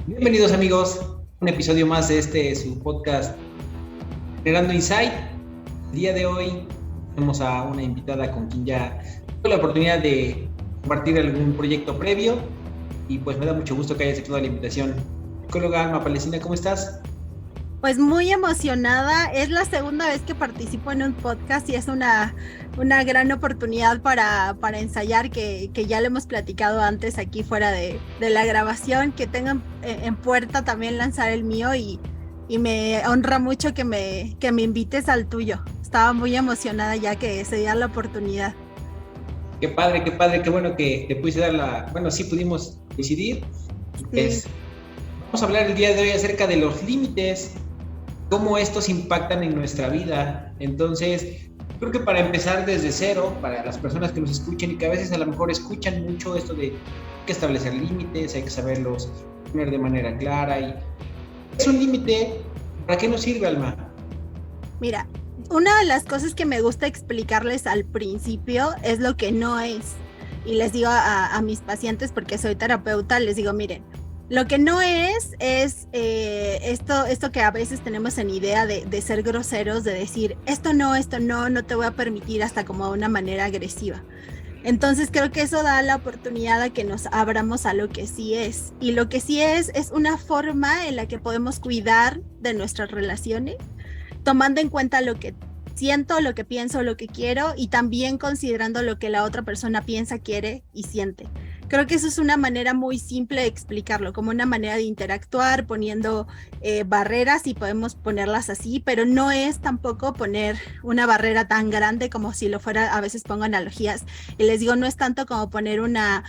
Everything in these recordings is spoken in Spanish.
Bienvenidos amigos, a un episodio más de su podcast Generando Insight. El día de hoy tenemos a una invitada con quien ya tuve la oportunidad de compartir algún proyecto previo y pues me da mucho gusto que haya aceptado la invitación. Psicóloga Alma Palestina, ¿cómo estás? Pues muy emocionada. Es la segunda vez que participo en un podcast y es una gran oportunidad para ensayar que ya lo hemos platicado antes aquí fuera de la grabación, que tengan en puerta también lanzar el mío y me honra mucho que me invites al tuyo. Estaba muy emocionada ya que se diera la oportunidad. Qué padre, qué bueno que te pudiste dar bueno, sí pudimos coincidir. Sí. Pues vamos a hablar el día de hoy acerca de los límites, cómo estos impactan en nuestra vida. Entonces, creo que para empezar desde cero, para las personas que nos escuchen y que a veces a lo mejor escuchan mucho esto de que establecer límites, hay que saberlos poner de manera clara. Y es un límite, ¿para qué nos sirve, Alma? Mira, una de las cosas que me gusta explicarles al principio es lo que no es. Y les digo a mis pacientes, porque soy terapeuta, les digo, miren, lo que no es esto que a veces tenemos en idea de ser groseros, de decir, esto no, no te voy a permitir, hasta como de una manera agresiva. Entonces creo que eso da la oportunidad a que nos abramos a lo que sí es. Y lo que sí es una forma en la que podemos cuidar de nuestras relaciones tomando en cuenta lo que siento, lo que pienso, lo que quiero y también considerando lo que la otra persona piensa, quiere y siente. Creo que eso es una manera muy simple de explicarlo, como una manera de interactuar, poniendo barreras y podemos ponerlas así, pero no es tampoco poner una barrera tan grande como si lo fuera, a veces pongo analogías y les digo, no es tanto como poner una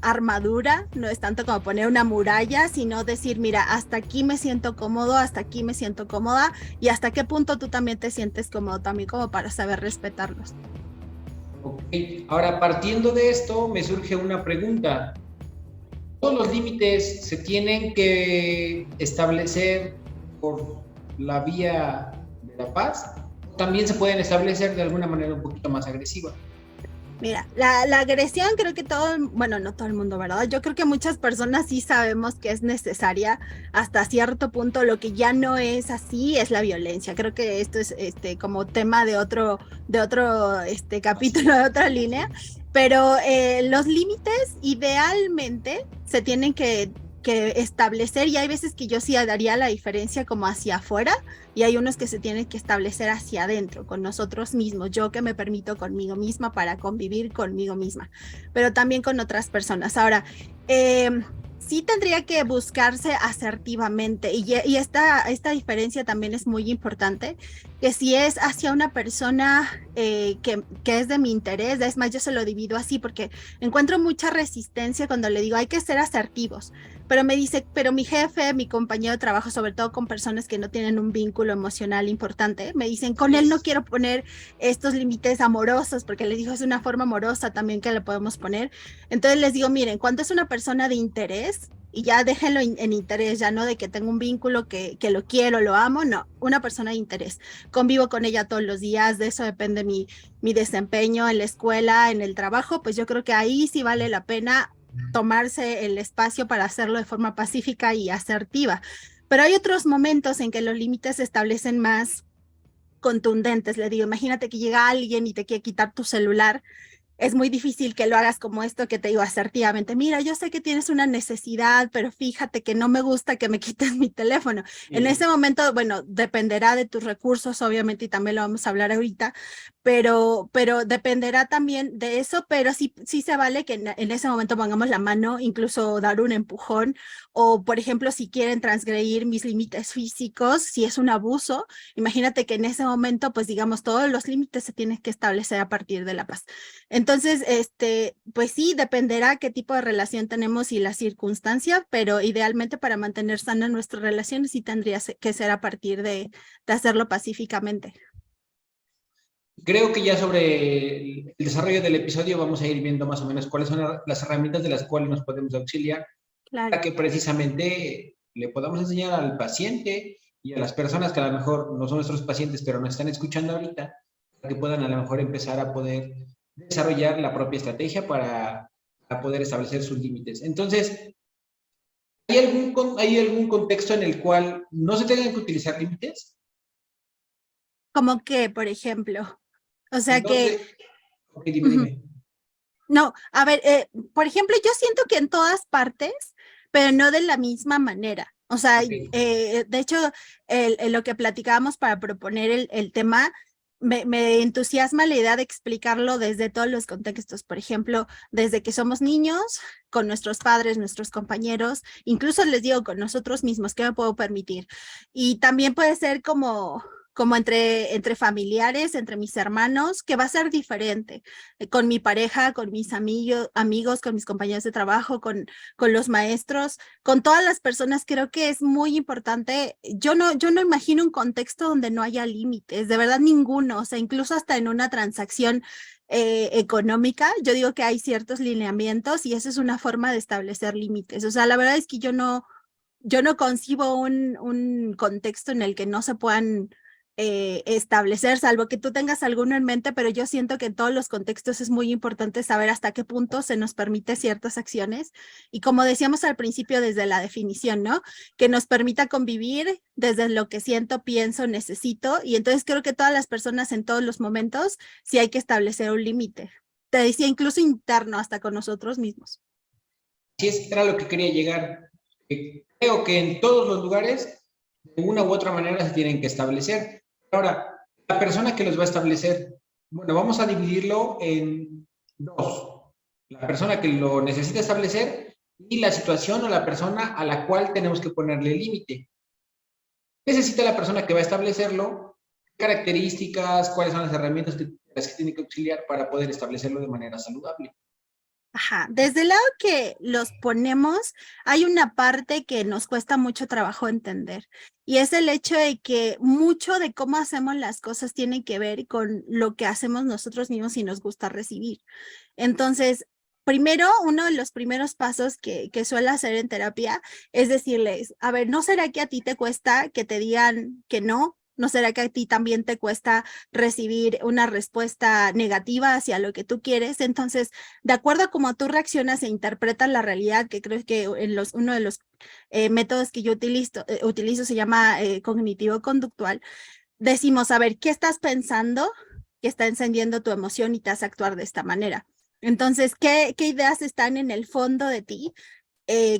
armadura, no es tanto como poner una muralla, sino decir, mira, hasta aquí me siento cómodo, hasta aquí me siento cómoda y hasta qué punto tú también te sientes cómodo, también como para saber respetarlos. Ok, ahora partiendo de esto me surge una pregunta. ¿Todos los límites se tienen que establecer por la vía de la paz? ¿También se pueden establecer de alguna manera un poquito más agresiva? Mira, la agresión creo que todo, bueno, no todo el mundo, ¿verdad? Yo creo que muchas personas sí sabemos que es necesaria hasta cierto punto. Lo que ya no es así es la violencia. Creo que esto es como tema de otro Así capítulo, es. de otra línea. Pero los límites idealmente se tienen que establecer y hay veces que yo sí daría la diferencia como hacia afuera y hay unos que se tienen que establecer hacia adentro, con nosotros mismos, yo que me permito conmigo misma para convivir conmigo misma, pero también con otras personas. Ahora, eh, sí tendría que buscarse asertivamente y esta diferencia también es muy importante, que si es hacia una persona que es de mi interés, es más, yo se lo divido así porque encuentro mucha resistencia cuando le digo hay que ser asertivos, pero me dice, pero mi jefe, mi compañero de trabajo, sobre todo con personas que no tienen un vínculo emocional importante, me dicen, con él no quiero poner estos límites amorosos, porque les digo, es una forma amorosa también que le podemos poner. Entonces les digo, miren, cuando es una persona de interés, y ya déjenlo en interés, ya no de que tengo un vínculo que lo quiero, lo amo, no, una persona de interés. Convivo con ella todos los días, de eso depende mi desempeño en la escuela, en el trabajo, pues yo creo que ahí sí vale la pena tomarse el espacio para hacerlo de forma pacífica y asertiva. Pero hay otros momentos en que los límites se establecen más contundentes. Le digo, imagínate que llega alguien y te quiere quitar tu celular, es muy difícil que lo hagas como esto que te digo asertivamente. Mira, yo sé que tienes una necesidad, pero fíjate que no me gusta que me quites mi teléfono. En ese Sí. momento, bueno, dependerá de tus recursos, obviamente, y también lo vamos a hablar ahorita, pero dependerá también de eso, pero sí se vale que en ese momento pongamos la mano, incluso dar un empujón, o por ejemplo, si quieren transgredir mis límites físicos, si es un abuso, imagínate que en ese momento, pues digamos, todos los límites se tienen que establecer a partir de la paz. Entonces, pues sí, dependerá qué tipo de relación tenemos y la circunstancia, pero idealmente para mantener sana nuestras relaciones sí tendría que ser a partir de hacerlo pacíficamente. Creo que ya sobre el desarrollo del episodio vamos a ir viendo más o menos cuáles son las herramientas de las cuales nos podemos auxiliar para Claro. que precisamente le podamos enseñar al paciente y a las personas que a lo mejor no son nuestros pacientes, pero nos están escuchando ahorita, para que puedan a lo mejor empezar a poder desarrollar la propia estrategia para poder establecer sus límites. Entonces, ¿Hay algún contexto en el cual no se tengan que utilizar límites? Como que, por ejemplo, o sea No que, sé. Ok, dime, uh-huh. dime. No, a ver, por ejemplo, yo siento que en todas partes, pero no de la misma manera. O sea, Ok. de hecho, lo que platicábamos para proponer el tema, me entusiasma la idea de explicarlo desde todos los contextos. Por ejemplo, desde que somos niños, con nuestros padres, nuestros compañeros, incluso les digo con nosotros mismos, ¿qué me puedo permitir? Y también puede ser como entre familiares, entre mis hermanos, que va a ser diferente con mi pareja, con mis amigos, con mis compañeros de trabajo, con los maestros, con todas las personas. Creo que es muy importante. Yo no imagino un contexto donde no haya límites, de verdad ninguno, o sea, incluso hasta en una transacción económica, yo digo que hay ciertos lineamientos y esa es una forma de establecer límites. O sea, la verdad es que yo no concibo un contexto en el que no se puedan establecer, salvo que tú tengas alguno en mente, pero yo siento que en todos los contextos es muy importante saber hasta qué punto se nos permite ciertas acciones y como decíamos al principio desde la definición, ¿no? Que nos permita convivir desde lo que siento, pienso, necesito y entonces creo que todas las personas en todos los momentos sí hay que establecer un límite. Te decía incluso interno hasta con nosotros mismos. Sí, era lo que quería llegar. Creo que en todos los lugares, de una u otra manera, se tienen que establecer. Ahora, la persona que los va a establecer, bueno, vamos a dividirlo en dos. La persona que lo necesita establecer y la situación o la persona a la cual tenemos que ponerle límite. Necesita la persona que va a establecerlo, características, cuáles son las herramientas las que tiene que auxiliar para poder establecerlo de manera saludable. Ajá, desde el lado que los ponemos, hay una parte que nos cuesta mucho trabajo entender y es el hecho de que mucho de cómo hacemos las cosas tiene que ver con lo que hacemos nosotros mismos y nos gusta recibir. Entonces, primero, uno de los primeros pasos que suelo hacer en terapia es decirles, a ver, ¿no será que a ti te cuesta que te digan que no? ¿No será que a ti también te cuesta recibir una respuesta negativa hacia lo que tú quieres? Entonces, de acuerdo a cómo tú reaccionas e interpretas la realidad, que creo que uno de los métodos que yo utilizo se llama cognitivo-conductual, decimos, a ver, ¿qué estás pensando que está encendiendo tu emoción y te hace actuar de esta manera? Entonces, ¿qué ideas están en el fondo de ti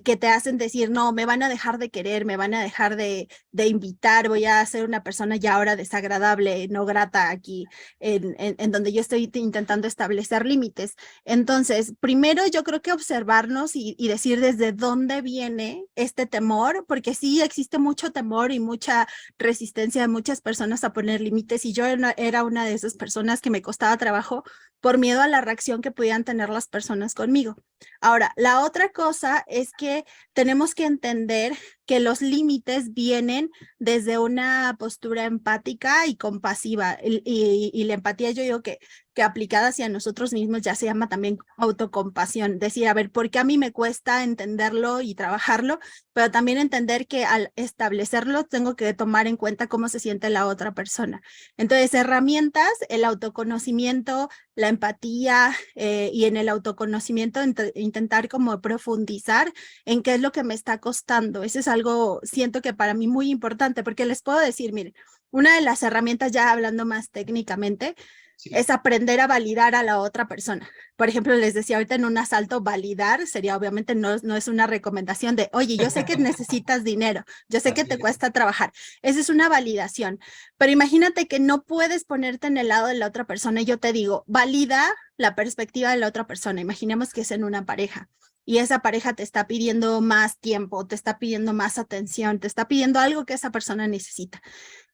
que te hacen decir, no, me van a dejar de querer, me van a dejar de invitar, voy a ser una persona ya ahora desagradable, no grata aquí, en donde yo estoy intentando establecer límites? Entonces, primero yo creo que observarnos y decir desde dónde viene este temor, porque sí existe mucho temor y mucha resistencia de muchas personas a poner límites, y yo era una de esas personas que me costaba trabajo por miedo a la reacción que pudieran tener las personas conmigo. Ahora, la otra cosa es que tenemos que entender que los límites vienen desde una postura empática y compasiva. Y la empatía yo digo que aplicada hacia nosotros mismos ya se llama también autocompasión. Decir, a ver, ¿por qué a mí me cuesta entenderlo y trabajarlo? Pero también entender que al establecerlo tengo que tomar en cuenta cómo se siente la otra persona. Entonces, herramientas, el autoconocimiento, la empatía y en el autoconocimiento intentar como profundizar en qué es lo que me está costando. Eso es algo, siento que para mí muy importante, porque les puedo decir, miren, una de las herramientas, ya hablando más técnicamente, es Sí. aprender a validar a la otra persona. Por ejemplo, les decía ahorita en un asalto, validar sería obviamente no es una recomendación de, oye, yo sé que necesitas dinero, yo sé que Así te es. cuesta trabajar. Esa es una validación. Pero imagínate que no puedes ponerte en el lado de la otra persona y yo te digo, valida la perspectiva de la otra persona. Imaginemos que es en una pareja y esa pareja te está pidiendo más tiempo, te está pidiendo más atención, te está pidiendo algo que esa persona necesita.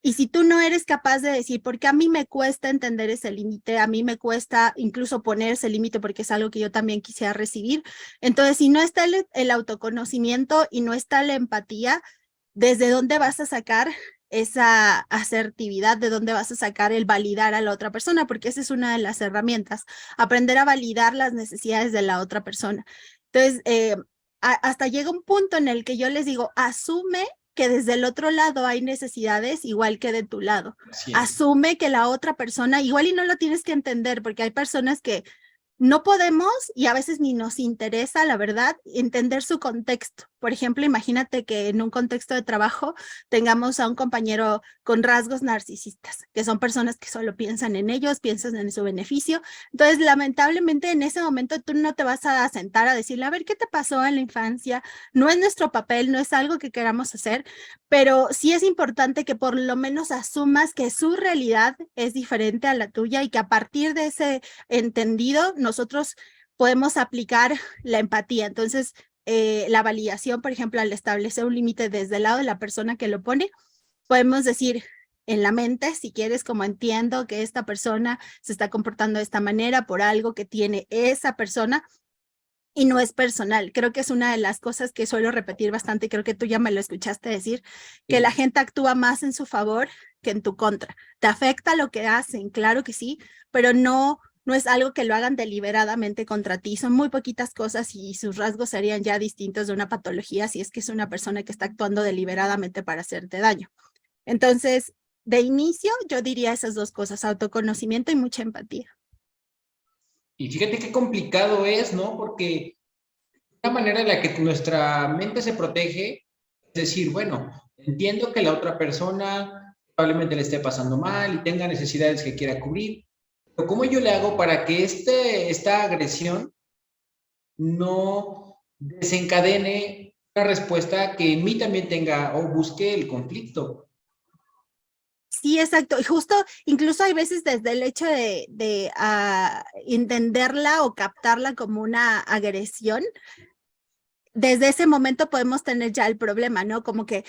Y si tú no eres capaz de decir, porque a mí me cuesta entender ese límite, a mí me cuesta incluso poner ese límite porque es algo que yo también quisiera recibir, entonces si no está el autoconocimiento y no está la empatía, ¿desde dónde vas a sacar esa asertividad? ¿De dónde vas a sacar el validar a la otra persona? Porque esa es una de las herramientas, aprender a validar las necesidades de la otra persona. Entonces, hasta llega un punto en el que yo les digo, asume que desde el otro lado hay necesidades igual que de tu lado. Así es. Asume que la otra persona, igual y no lo tienes que entender, porque hay personas que no podemos y a veces ni nos interesa, la verdad, entender su contexto, Por ejemplo, imagínate que en un contexto de trabajo tengamos a un compañero con rasgos narcisistas, que son personas que solo piensan en ellos, piensan en su beneficio. Entonces, lamentablemente, en ese momento tú no te vas a sentar a decirle, a ver, ¿qué te pasó en la infancia? No es nuestro papel, no es algo que queramos hacer, pero sí es importante que por lo menos asumas que su realidad es diferente a la tuya y que a partir de ese entendido nosotros podemos aplicar la empatía. Entonces, la validación, por ejemplo, al establecer un límite desde el lado de la persona que lo pone, podemos decir en la mente, si quieres, como entiendo que esta persona se está comportando de esta manera por algo que tiene esa persona, y no es personal. Creo que es una de las cosas que suelo repetir bastante, creo que tú ya me lo escuchaste decir, que la Sí. gente actúa más en su favor que en tu contra. ¿Te afecta lo que hacen? Claro que sí, pero no es algo que lo hagan deliberadamente contra ti. Son muy poquitas cosas y sus rasgos serían ya distintos de una patología si es que es una persona que está actuando deliberadamente para hacerte daño. Entonces, de inicio, yo diría esas dos cosas, autoconocimiento y mucha empatía. Y fíjate qué complicado es, ¿no? Porque una manera en la que nuestra mente se protege es decir, bueno, entiendo que la otra persona probablemente le esté pasando mal y tenga necesidades que quiera cubrir, pero ¿cómo yo le hago para que esta agresión no desencadene una respuesta que en mí también tenga o busque el conflicto? Sí, exacto. Y justo, incluso hay veces desde el hecho de entenderla o captarla como una agresión, desde ese momento podemos tener ya el problema, ¿no? Como que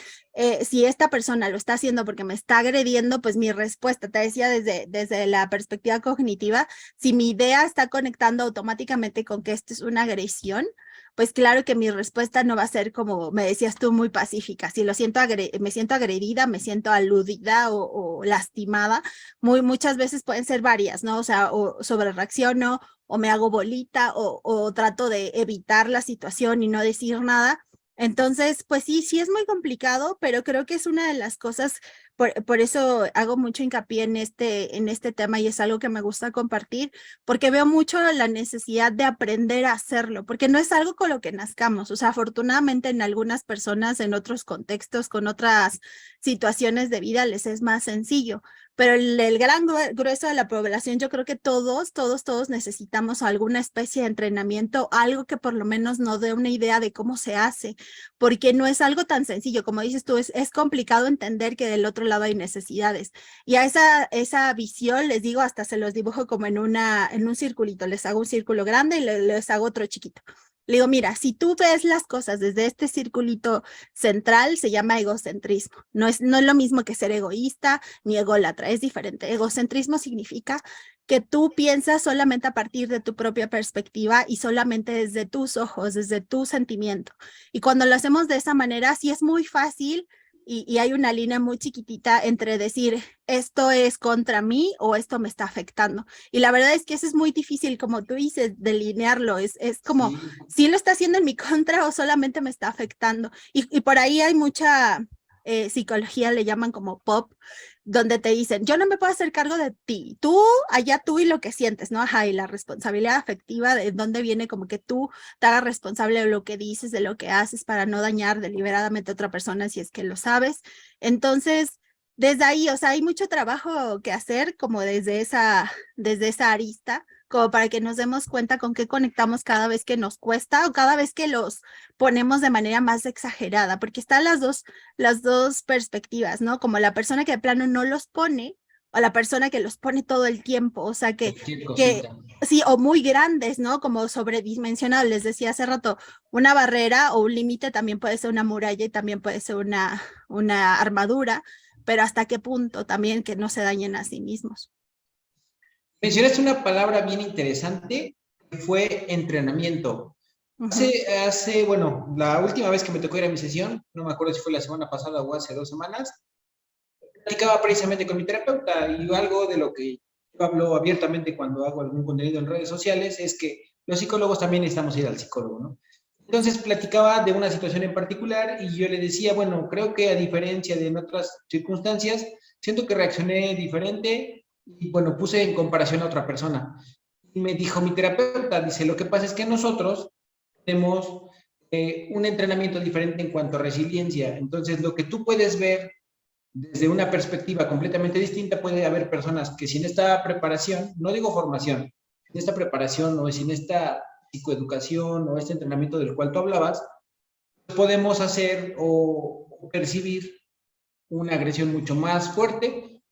si esta persona lo está haciendo porque me está agrediendo, pues mi respuesta, te decía desde la perspectiva cognitiva, si mi idea está conectando automáticamente con que esto es una agresión, pues claro que mi respuesta no va a ser como me decías tú, muy pacífica. Si lo siento me siento agredida, me siento aludida o lastimada, muchas veces pueden ser varias, ¿no? O sea, o sobre reacciono o me hago bolita o trato de evitar la situación y no decir nada. Entonces, pues sí, sí es muy complicado, pero creo que es una de las cosas, por eso hago mucho hincapié en este tema y es algo que me gusta compartir, porque veo mucho la necesidad de aprender a hacerlo, porque no es algo con lo que nazcamos. O sea, afortunadamente en algunas personas, en otros contextos, con otras situaciones de vida, les es más sencillo, pero el gran grueso de la población, yo creo que todos necesitamos alguna especie de entrenamiento, algo que por lo menos nos dé una idea de cómo se hace, porque no es algo tan sencillo, como dices tú, es complicado entender que del otro lado hay necesidades. Y a esa visión, les digo, hasta se los dibujo como en un circulito, les hago un círculo grande y les hago otro chiquito. Le digo, mira, si tú ves las cosas desde este circulito central, se llama egocentrismo. No es lo mismo que ser egoísta ni ególatra, es diferente. Egocentrismo significa que tú piensas solamente a partir de tu propia perspectiva y solamente desde tus ojos, desde tu sentimiento. Y cuando lo hacemos de esa manera, sí es muy fácil y hay una línea muy chiquitita entre decir esto es contra mí o esto me está afectando. Y la verdad es que eso es muy difícil, como tú dices, delinearlo. Es como, Sí. si lo está haciendo en mi contra o solamente me está afectando. Y por ahí hay mucha psicología, le llaman como pop, donde te dicen, yo no me puedo hacer cargo de ti, tú, allá tú y lo que sientes, ¿no? Ajá, y la responsabilidad afectiva, de dónde viene como que tú te hagas responsable de lo que dices, de lo que haces para no dañar deliberadamente a otra persona si es que lo sabes. Entonces, desde ahí, o sea, hay mucho trabajo que hacer como desde esa arista, como para que nos demos cuenta con qué conectamos cada vez que nos cuesta o cada vez que los ponemos de manera más exagerada, porque están las dos perspectivas, ¿no? Como la persona que de plano no los pone o la persona que los pone todo el tiempo, o sea, Cualquier que cosita. sí, o muy grandes, ¿no? Como sobredimensionados, les decía hace rato, una barrera o un límite también puede ser una muralla y también puede ser una armadura, pero hasta qué punto también que no se dañen a sí mismos. Mencionaste una palabra bien interesante, que fue entrenamiento. Ujú. Bueno, la última vez que me tocó ir a mi sesión, no me acuerdo si fue la semana pasada o hace 2 semanas, platicaba precisamente con mi terapeuta y algo de lo que yo hablo abiertamente cuando hago algún contenido en redes sociales es que los psicólogos también necesitamos ir al psicólogo, ¿no? Entonces platicaba de una situación en particular y yo le decía, bueno, creo que a diferencia de en otras circunstancias, siento que reaccioné diferente y bueno, puse en comparación a otra persona. Y me dijo mi terapeuta, dice, lo que pasa es que nosotros tenemos un entrenamiento diferente en cuanto a resiliencia. Entonces, lo que tú puedes ver desde una perspectiva completamente distinta, puede haber personas que sin esta preparación, no digo formación, sin esta preparación o sin esta psicoeducación o este entrenamiento del cual tú hablabas, podemos hacer o percibir una agresión mucho más fuerte,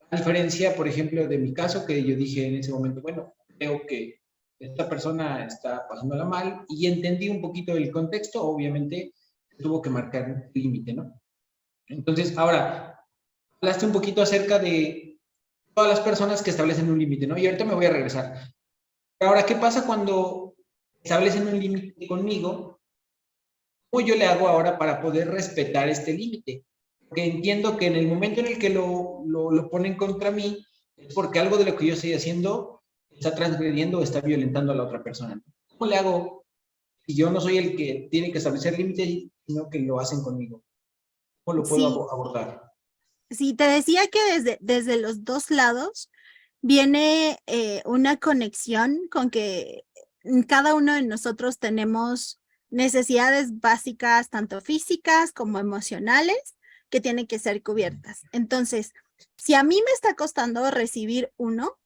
a diferencia, por ejemplo, de mi caso, que yo dije en ese momento, bueno, creo que esta persona está pasándola mal y entendí un poquito el contexto, obviamente tuvo que marcar un límite, ¿no? Entonces, ahora, hablaste un poquito acerca de todas las personas que establecen un límite, ¿no? Y ahorita me voy a regresar. Ahora, ¿qué pasa cuando establecen un límite conmigo? ¿Cómo yo le hago ahora para poder respetar este límite? Porque entiendo que en el momento en el que lo ponen contra mí, es porque algo de lo que yo estoy haciendo está transgrediendo o está violentando a la otra persona. ¿Cómo le hago si yo no soy el que tiene que establecer límites, sino que lo hacen conmigo? ¿Cómo lo Sí, puedo abordar? sí, te decía que desde los dos lados viene una conexión con que cada uno de nosotros tenemos necesidades básicas, tanto físicas como emocionales, que tienen que ser cubiertas. Entonces, si a mí me está costando recibir uno,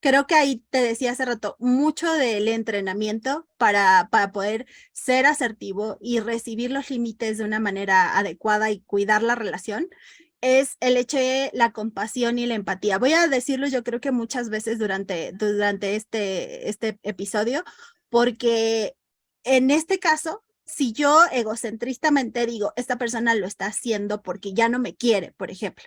creo que ahí te decía hace rato, mucho del entrenamiento para poder ser asertivo y recibir los límites de una manera adecuada y cuidar la relación, es el hecho de la compasión y la empatía. Voy a decirlo yo creo que muchas veces durante este episodio, porque en este caso, si yo egocentristamente digo, esta persona lo está haciendo porque ya no me quiere, por ejemplo,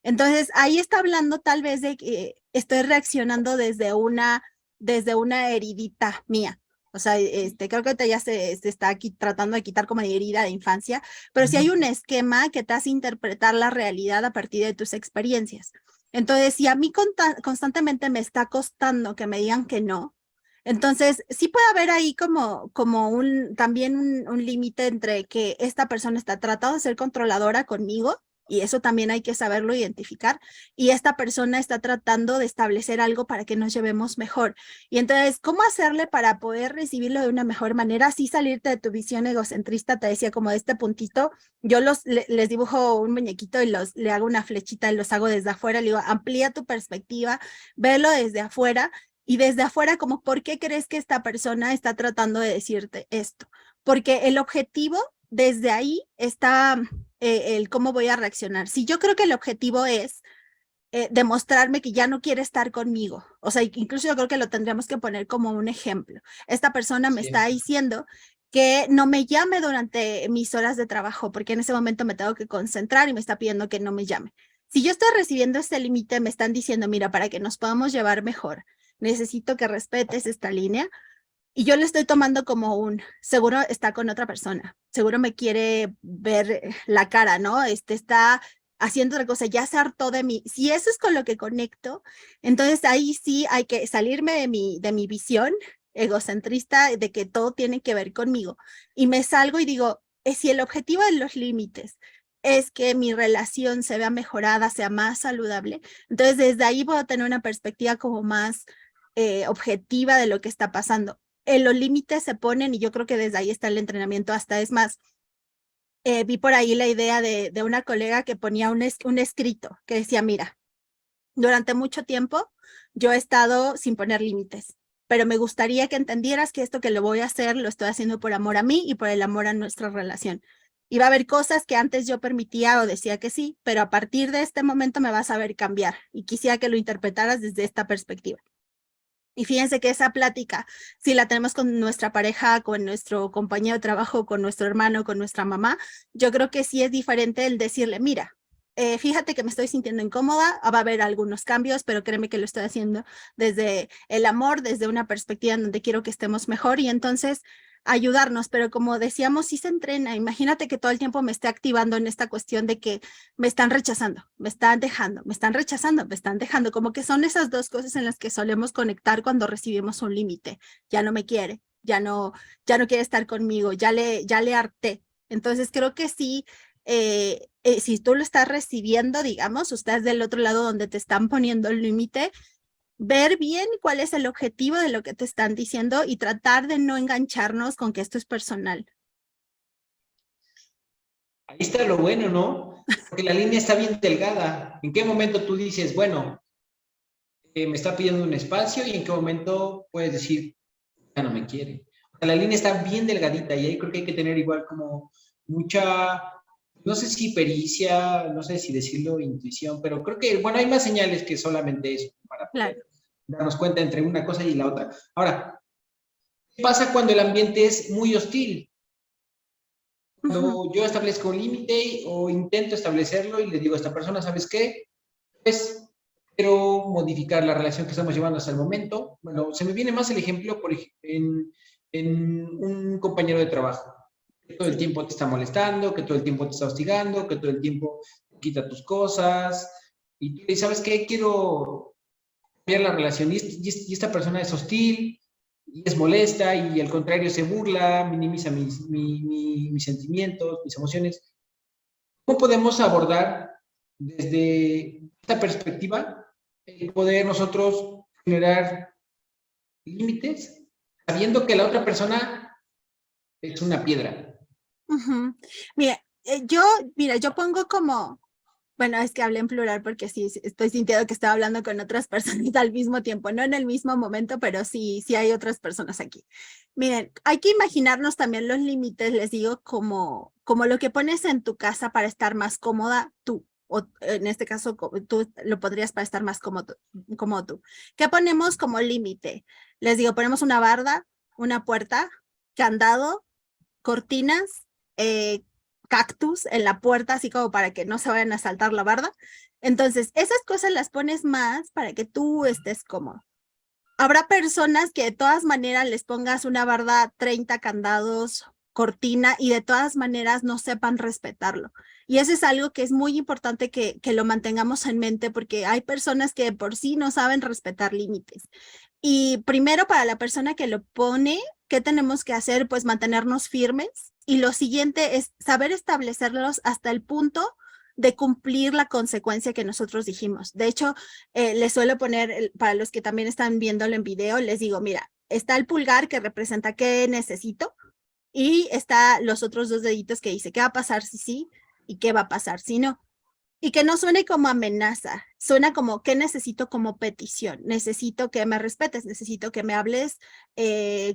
entonces, ahí está hablando tal vez de que estoy reaccionando desde una heridita mía. O sea, creo que ahorita ya se está aquí tratando de quitar como de herida de infancia, pero si hay un esquema que te hace interpretar la realidad a partir de tus experiencias. Entonces, si a mí constantemente me está costando que me digan que no, entonces sí puede haber ahí como también un límite entre que esta persona está tratando de ser controladora conmigo y eso también hay que saberlo identificar. Y esta persona está tratando de establecer algo para que nos llevemos mejor. Y entonces, ¿cómo hacerle para poder recibirlo de una mejor manera? Así salirte de tu visión egocentrista, te decía como de este puntito, yo les dibujo un muñequito y le hago una flechita y los hago desde afuera, le digo, amplía tu perspectiva, velo desde afuera. Y desde afuera, como, ¿por qué crees que esta persona está tratando de decirte esto? Porque el objetivo desde ahí está el cómo voy a reaccionar. Si yo creo que el objetivo es demostrarme que ya no quiere estar conmigo, o sea, incluso yo creo que lo tendríamos que poner como un ejemplo. Esta persona me Sí, está diciendo que no me llame durante mis horas de trabajo, porque en ese momento me tengo que concentrar y me está pidiendo que no me llame. Si yo estoy recibiendo este límite, me están diciendo, mira, para que nos podamos llevar mejor, necesito que respetes esta línea. Y yo le estoy tomando como seguro está con otra persona, seguro me quiere ver la cara, ¿no? Está haciendo otra cosa, ya se hartó de mí. Si eso es con lo que conecto, entonces ahí sí hay que salirme de mi visión egocentrista de que todo tiene que ver conmigo. Y me salgo y digo, si el objetivo de los límites es que mi relación se vea mejorada, sea más saludable, entonces desde ahí puedo tener una perspectiva como más objetiva de lo que está pasando. Los límites se ponen y yo creo que desde ahí está el entrenamiento. Hasta es más, vi por ahí la idea de una colega que ponía un escrito que decía, mira, durante mucho tiempo yo he estado sin poner límites, pero me gustaría que entendieras que esto que lo voy a hacer lo estoy haciendo por amor a mí y por el amor a nuestra relación. Y va a haber cosas que antes yo permitía o decía que sí, pero a partir de este momento me vas a ver cambiar y quisiera que lo interpretaras desde esta perspectiva. Y fíjense que esa plática, si la tenemos con nuestra pareja, con nuestro compañero de trabajo, con nuestro hermano, con nuestra mamá, yo creo que sí es diferente el decirle, mira, fíjate que me estoy sintiendo incómoda, va a haber algunos cambios, pero créeme que lo estoy haciendo desde el amor, desde una perspectiva en donde quiero que estemos mejor y entonces ayudarnos, pero como decíamos, sí se entrena. Imagínate que todo el tiempo me esté activando en esta cuestión de que me están rechazando, me están dejando, me están rechazando, me están dejando, como que son esas dos cosas en las que solemos conectar cuando recibimos un límite. Ya no me quiere, ya no quiere estar conmigo, ya le harté. Entonces creo que sí, si tú lo estás recibiendo, digamos, estás del otro lado donde te están poniendo el límite, ver bien cuál es el objetivo de lo que te están diciendo y tratar de no engancharnos con que esto es personal. Ahí está lo bueno, ¿no? Porque la línea está bien delgada. ¿En qué momento tú dices, bueno, me está pidiendo un espacio y en qué momento puedes decir, ya no me quiere? O sea, la línea está bien delgadita y ahí creo que hay que tener igual como mucha, no sé si pericia, no sé si decirlo intuición, pero creo que, bueno, hay más señales que solamente eso para poder Claro. darnos cuenta entre una cosa y la otra. Ahora, ¿qué pasa cuando el ambiente es muy hostil? Ujú. Cuando yo establezco un límite o intento establecerlo y le digo a esta persona, ¿sabes qué? Pues quiero modificar la relación que estamos llevando hasta el momento. Bueno, se me viene más el ejemplo en un compañero de trabajo, que todo el Sí. tiempo te está molestando, que todo el tiempo te está hostigando, que todo el tiempo te quita tus cosas. Y tú dices, ¿sabes qué? Quiero cambiar la relación. Y esta persona es hostil, y es molesta, y al contrario se burla, minimiza mis sentimientos, mis emociones. ¿Cómo podemos abordar desde esta perspectiva el poder nosotros generar límites sabiendo que la otra persona es una piedra? Ujú. Mira, yo pongo como, bueno, es que hablé en plural porque sí, estoy sintiendo que estoy hablando con otras personas al mismo tiempo, no en el mismo momento, pero sí hay otras personas aquí. Miren, hay que imaginarnos también los límites, les digo, como lo que pones en tu casa para estar más cómoda tú, o en este caso tú lo podrías para estar más como tú. ¿Qué ponemos como límite? Les digo, ponemos una barda, una puerta, candado, cortinas, eh, cactus en la puerta, así como para que no se vayan a saltar la barda. Entonces, esas cosas las pones más para que tú estés cómodo. Habrá personas que de todas maneras les pongas una barda, 30 candados, cortina y de todas maneras no sepan respetarlo. Y eso es algo que es muy importante que lo mantengamos en mente porque hay personas que por sí no saben respetar límites. Y primero para la persona que lo pone, ¿qué tenemos que hacer? Pues mantenernos firmes. Y lo siguiente es saber establecerlos hasta el punto de cumplir la consecuencia que nosotros dijimos. De hecho, les suelo poner, para los que también están viéndolo en video, les digo, mira, está el pulgar que representa qué necesito y está los otros dos deditos que dice qué va a pasar si sí y qué va a pasar si no. Y que no suene como amenaza, suena como que necesito como petición, necesito que me respetes, necesito que me hables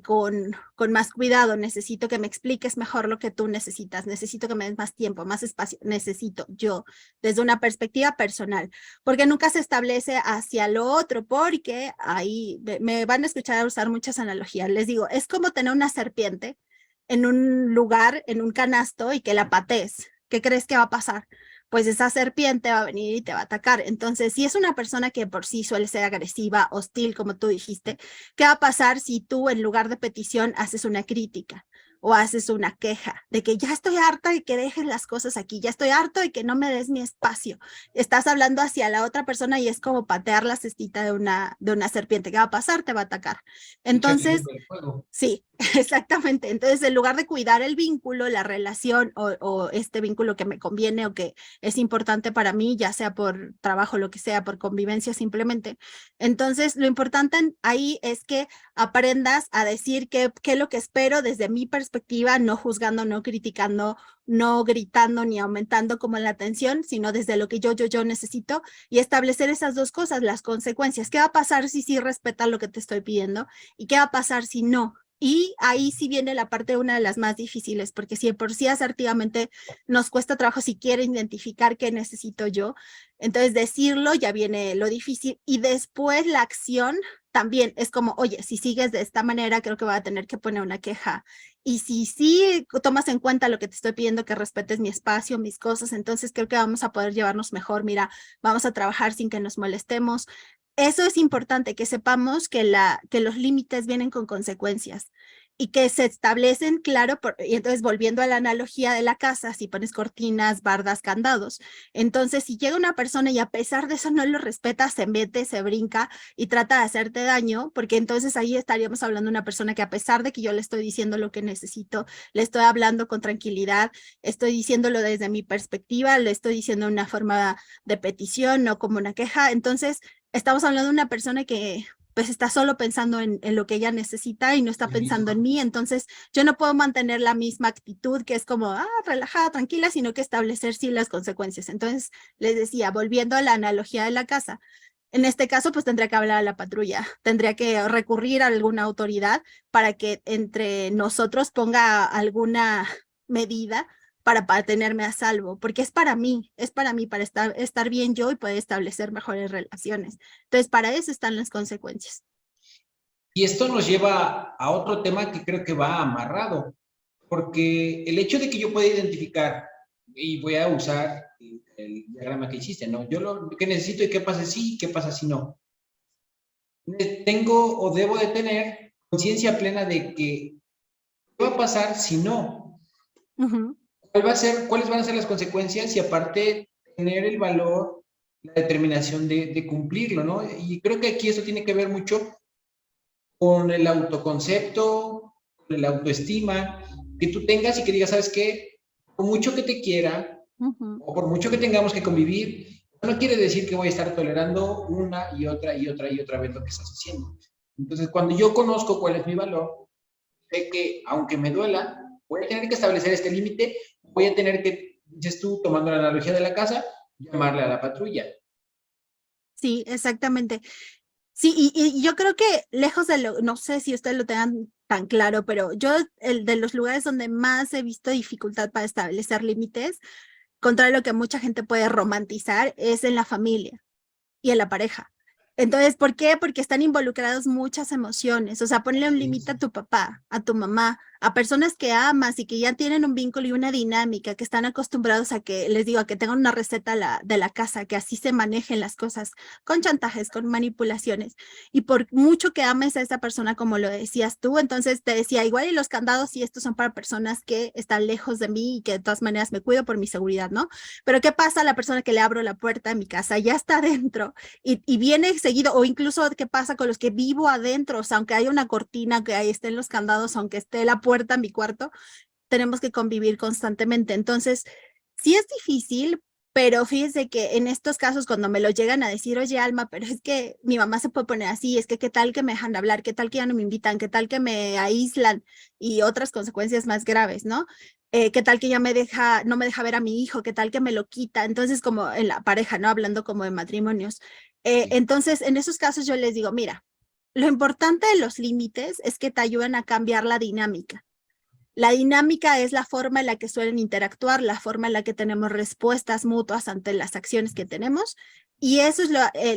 con más cuidado, necesito que me expliques mejor lo que tú necesitas, necesito que me des más tiempo, más espacio, necesito yo, desde una perspectiva personal, porque nunca se establece hacia lo otro, porque ahí me van a escuchar usar muchas analogías, les digo, es como tener una serpiente en un lugar, en un canasto y que la patees, ¿qué crees que va a pasar? Pues esa serpiente va a venir y te va a atacar. Entonces, si es una persona que por sí suele ser agresiva, hostil, como tú dijiste, ¿qué va a pasar si tú en lugar de petición haces una crítica o haces una queja de que ya estoy harta de que dejes las cosas aquí, ya estoy harto de que no me des mi espacio? Estás hablando hacia la otra persona y es como patear la cestita de una serpiente. ¿Qué va a pasar? Te va a atacar. Echarle Entonces, leña al fuego. sí, exactamente. Entonces, en lugar de cuidar el vínculo, la relación o este vínculo que me conviene o que es importante para mí, ya sea por trabajo, lo que sea, por convivencia simplemente. Entonces, lo importante ahí es que aprendas a decir qué es lo que espero desde mi perspectiva, no juzgando, no criticando, no gritando ni aumentando como la tensión, sino desde lo que yo necesito y establecer esas dos cosas, las consecuencias. ¿Qué va a pasar si sí respetas lo que te estoy pidiendo? ¿Y qué va a pasar si no? Y ahí sí viene la parte, una de las más difíciles, porque si de por sí asertivamente nos cuesta trabajo siquiera identificar qué necesito yo, entonces decirlo ya viene lo difícil y después la acción también es como, oye, si sigues de esta manera, creo que voy a tener que poner una queja. Y si sí tomas en cuenta lo que te estoy pidiendo, que respetes mi espacio, mis cosas, entonces creo que vamos a poder llevarnos mejor. Mira, vamos a trabajar sin que nos molestemos. Eso es importante, que sepamos que los límites vienen con consecuencias y que se establecen, claro, y entonces volviendo a la analogía de la casa, si pones cortinas, bardas, candados, entonces si llega una persona y a pesar de eso no lo respeta, se mete, se brinca y trata de hacerte daño, porque entonces ahí estaríamos hablando de una persona que a pesar de que yo le estoy diciendo lo que necesito, le estoy hablando con tranquilidad, estoy diciéndolo desde mi perspectiva, le estoy diciendo una forma de petición, no como una queja, entonces estamos hablando de una persona que pues está solo pensando en lo que ella necesita y no está pensando en mí. Entonces, yo no puedo mantener la misma actitud que es como, relajada, tranquila, sino que establecer sí las consecuencias. Entonces, les decía, volviendo a la analogía de la casa, en este caso, pues tendría que hablar a la patrulla, tendría que recurrir a alguna autoridad para que entre nosotros ponga alguna medida para tenerme a salvo, porque es para mí, para estar bien yo y poder establecer mejores relaciones. Entonces, para eso están las consecuencias. Y esto nos lleva a otro tema que creo que va amarrado, porque el hecho de que yo pueda identificar, y voy a usar el diagrama que hiciste, ¿no? Yo lo que necesito y qué pasa si, qué pasa si no. Tengo o debo de tener conciencia plena de que qué va a pasar si no. Uh-huh. ¿Cuáles van a ser las consecuencias? Y aparte, tener el valor, la determinación de cumplirlo, ¿no? Y creo que aquí eso tiene que ver mucho con el autoconcepto, con la autoestima, que tú tengas y que digas, ¿sabes qué? Por mucho que te quiera, Uh-huh. o por mucho que tengamos que convivir, no quiere decir que voy a estar tolerando una y otra y otra y otra vez lo que estás haciendo. Entonces, cuando yo conozco cuál es mi valor, sé que aunque me duela, voy a tener que establecer este límite, voy a tener que, dices tú, tomando la analogía de la casa, llamarle a la patrulla. Sí, exactamente. Sí, y yo creo que lejos de lo, no sé si ustedes lo tengan tan claro, pero yo el de los lugares donde más he visto dificultad para establecer límites, contrario a lo que mucha gente puede romantizar, es en la familia y en la pareja. Entonces, ¿por qué? Porque están involucradas muchas emociones. O sea, ponle un límite a tu papá, a tu mamá, a personas que amas y que ya tienen un vínculo y una dinámica, que están acostumbrados a que, les digo, a que tengan una receta de la casa, que así se manejen las cosas, con chantajes, con manipulaciones. Y por mucho que ames a esa persona, como lo decías tú, entonces te decía, igual y los candados y estos son para personas que están lejos de mí y que de todas maneras me cuido por mi seguridad, ¿no? Pero ¿qué pasa a la persona que le abro la puerta de mi casa? Ya está adentro y viene seguido, o incluso qué pasa con los que vivo adentro, o sea, aunque haya una cortina, que ahí estén los candados, aunque esté la puerta en mi cuarto, tenemos que convivir constantemente. Entonces, sí es difícil, pero fíjese que en estos casos, cuando me lo llegan a decir, oye, Alma, pero es que mi mamá se puede poner así, es que qué tal que me dejan de hablar, qué tal que ya no me invitan, qué tal que me aíslan y otras consecuencias más graves, ¿no? Qué tal que ya no me deja ver a mi hijo, qué tal que me lo quita. Entonces, como en la pareja, ¿no? Hablando como de matrimonios. Entonces, en esos casos yo les digo, mira, lo importante de los límites es que te ayudan a cambiar la dinámica. La dinámica es la forma en la que suelen interactuar, la forma en la que tenemos respuestas mutuas ante las acciones que tenemos. Y eso es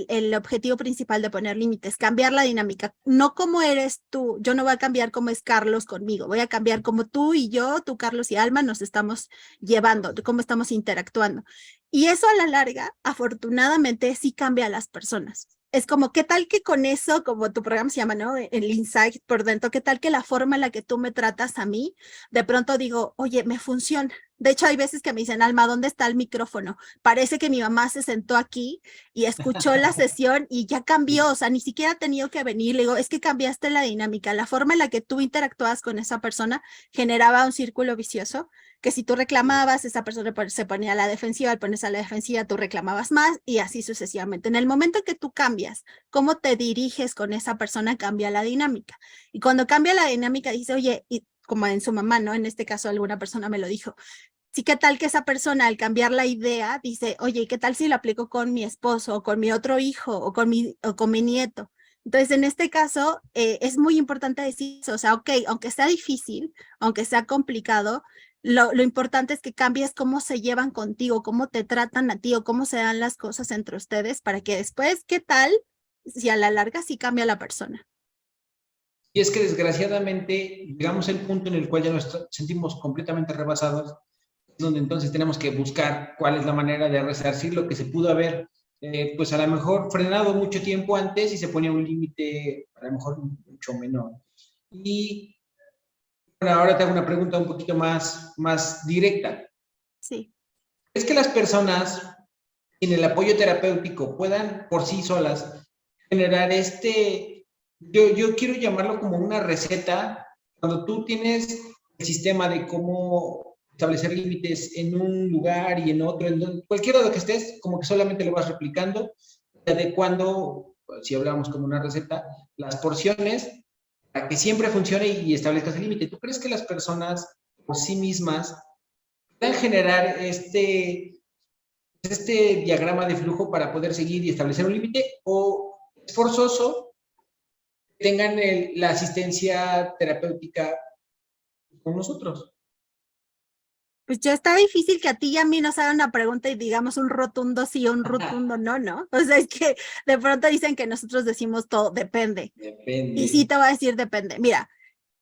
el objetivo principal de poner límites, cambiar la dinámica. No como eres tú, yo no voy a cambiar cómo es Carlos conmigo, voy a cambiar cómo tú y yo, tú, Carlos y Alma, nos estamos llevando, cómo estamos interactuando. Y eso a la larga, afortunadamente, sí cambia a las personas. Es como, ¿qué tal que con eso, como tu programa se llama, ¿no? El insight por dentro, ¿qué tal que la forma en la que tú me tratas a mí, de pronto digo, oye, me funciona? De hecho, hay veces que me dicen, Alma, ¿dónde está el micrófono? Parece que mi mamá se sentó aquí y escuchó la sesión y ya cambió, o sea, ni siquiera ha tenido que venir. Le digo, es que cambiaste la dinámica, la forma en la que tú interactuabas con esa persona generaba un círculo vicioso que si tú reclamabas, esa persona se ponía a la defensiva, al ponerse a la defensiva, tú reclamabas más y así sucesivamente. En el momento en que tú cambias, cómo te diriges con esa persona cambia la dinámica. Y cuando cambia la dinámica, dice, oye, y como en su mamá, ¿no? En este caso, alguna persona me lo dijo. Sí, ¿qué tal que esa persona al cambiar la idea dice, oye, ¿qué tal si lo aplico con mi esposo o con mi otro hijo o con mi nieto? Entonces, en este caso, es muy importante decir eso, o sea, ok, aunque sea difícil, aunque sea complicado, lo importante es que cambies cómo se llevan contigo, cómo te tratan a ti o cómo se dan las cosas entre ustedes para que después, ¿qué tal si a la larga sí cambia la persona? Y es que desgraciadamente llegamos al punto en el cual ya nos sentimos completamente rebasados, donde entonces tenemos que buscar cuál es la manera de resarcir lo que se pudo haber, pues a lo mejor frenado mucho tiempo antes y se ponía un límite a lo mejor mucho menor. Y bueno, ahora te hago una pregunta un poquito más directa. Sí. ¿Es que las personas sin el apoyo terapéutico puedan por sí solas generar yo quiero llamarlo como una receta, cuando tú tienes el sistema de cómo establecer límites en un lugar y en otro, cualquier lado que estés, como que solamente lo vas replicando, adecuando si hablamos como una receta, las porciones para que siempre funcione y establezcas el límite. ¿Tú crees que las personas por sí mismas puedan generar este diagrama de flujo para poder seguir y establecer un límite, o es forzoso que tengan la asistencia terapéutica con nosotros? Pues ya está difícil que a ti y a mí nos hagan una pregunta y digamos un rotundo sí o un rotundo no, ¿no? O sea, es que de pronto dicen que nosotros decimos todo, depende. Depende. Y sí te voy a decir depende. Mira,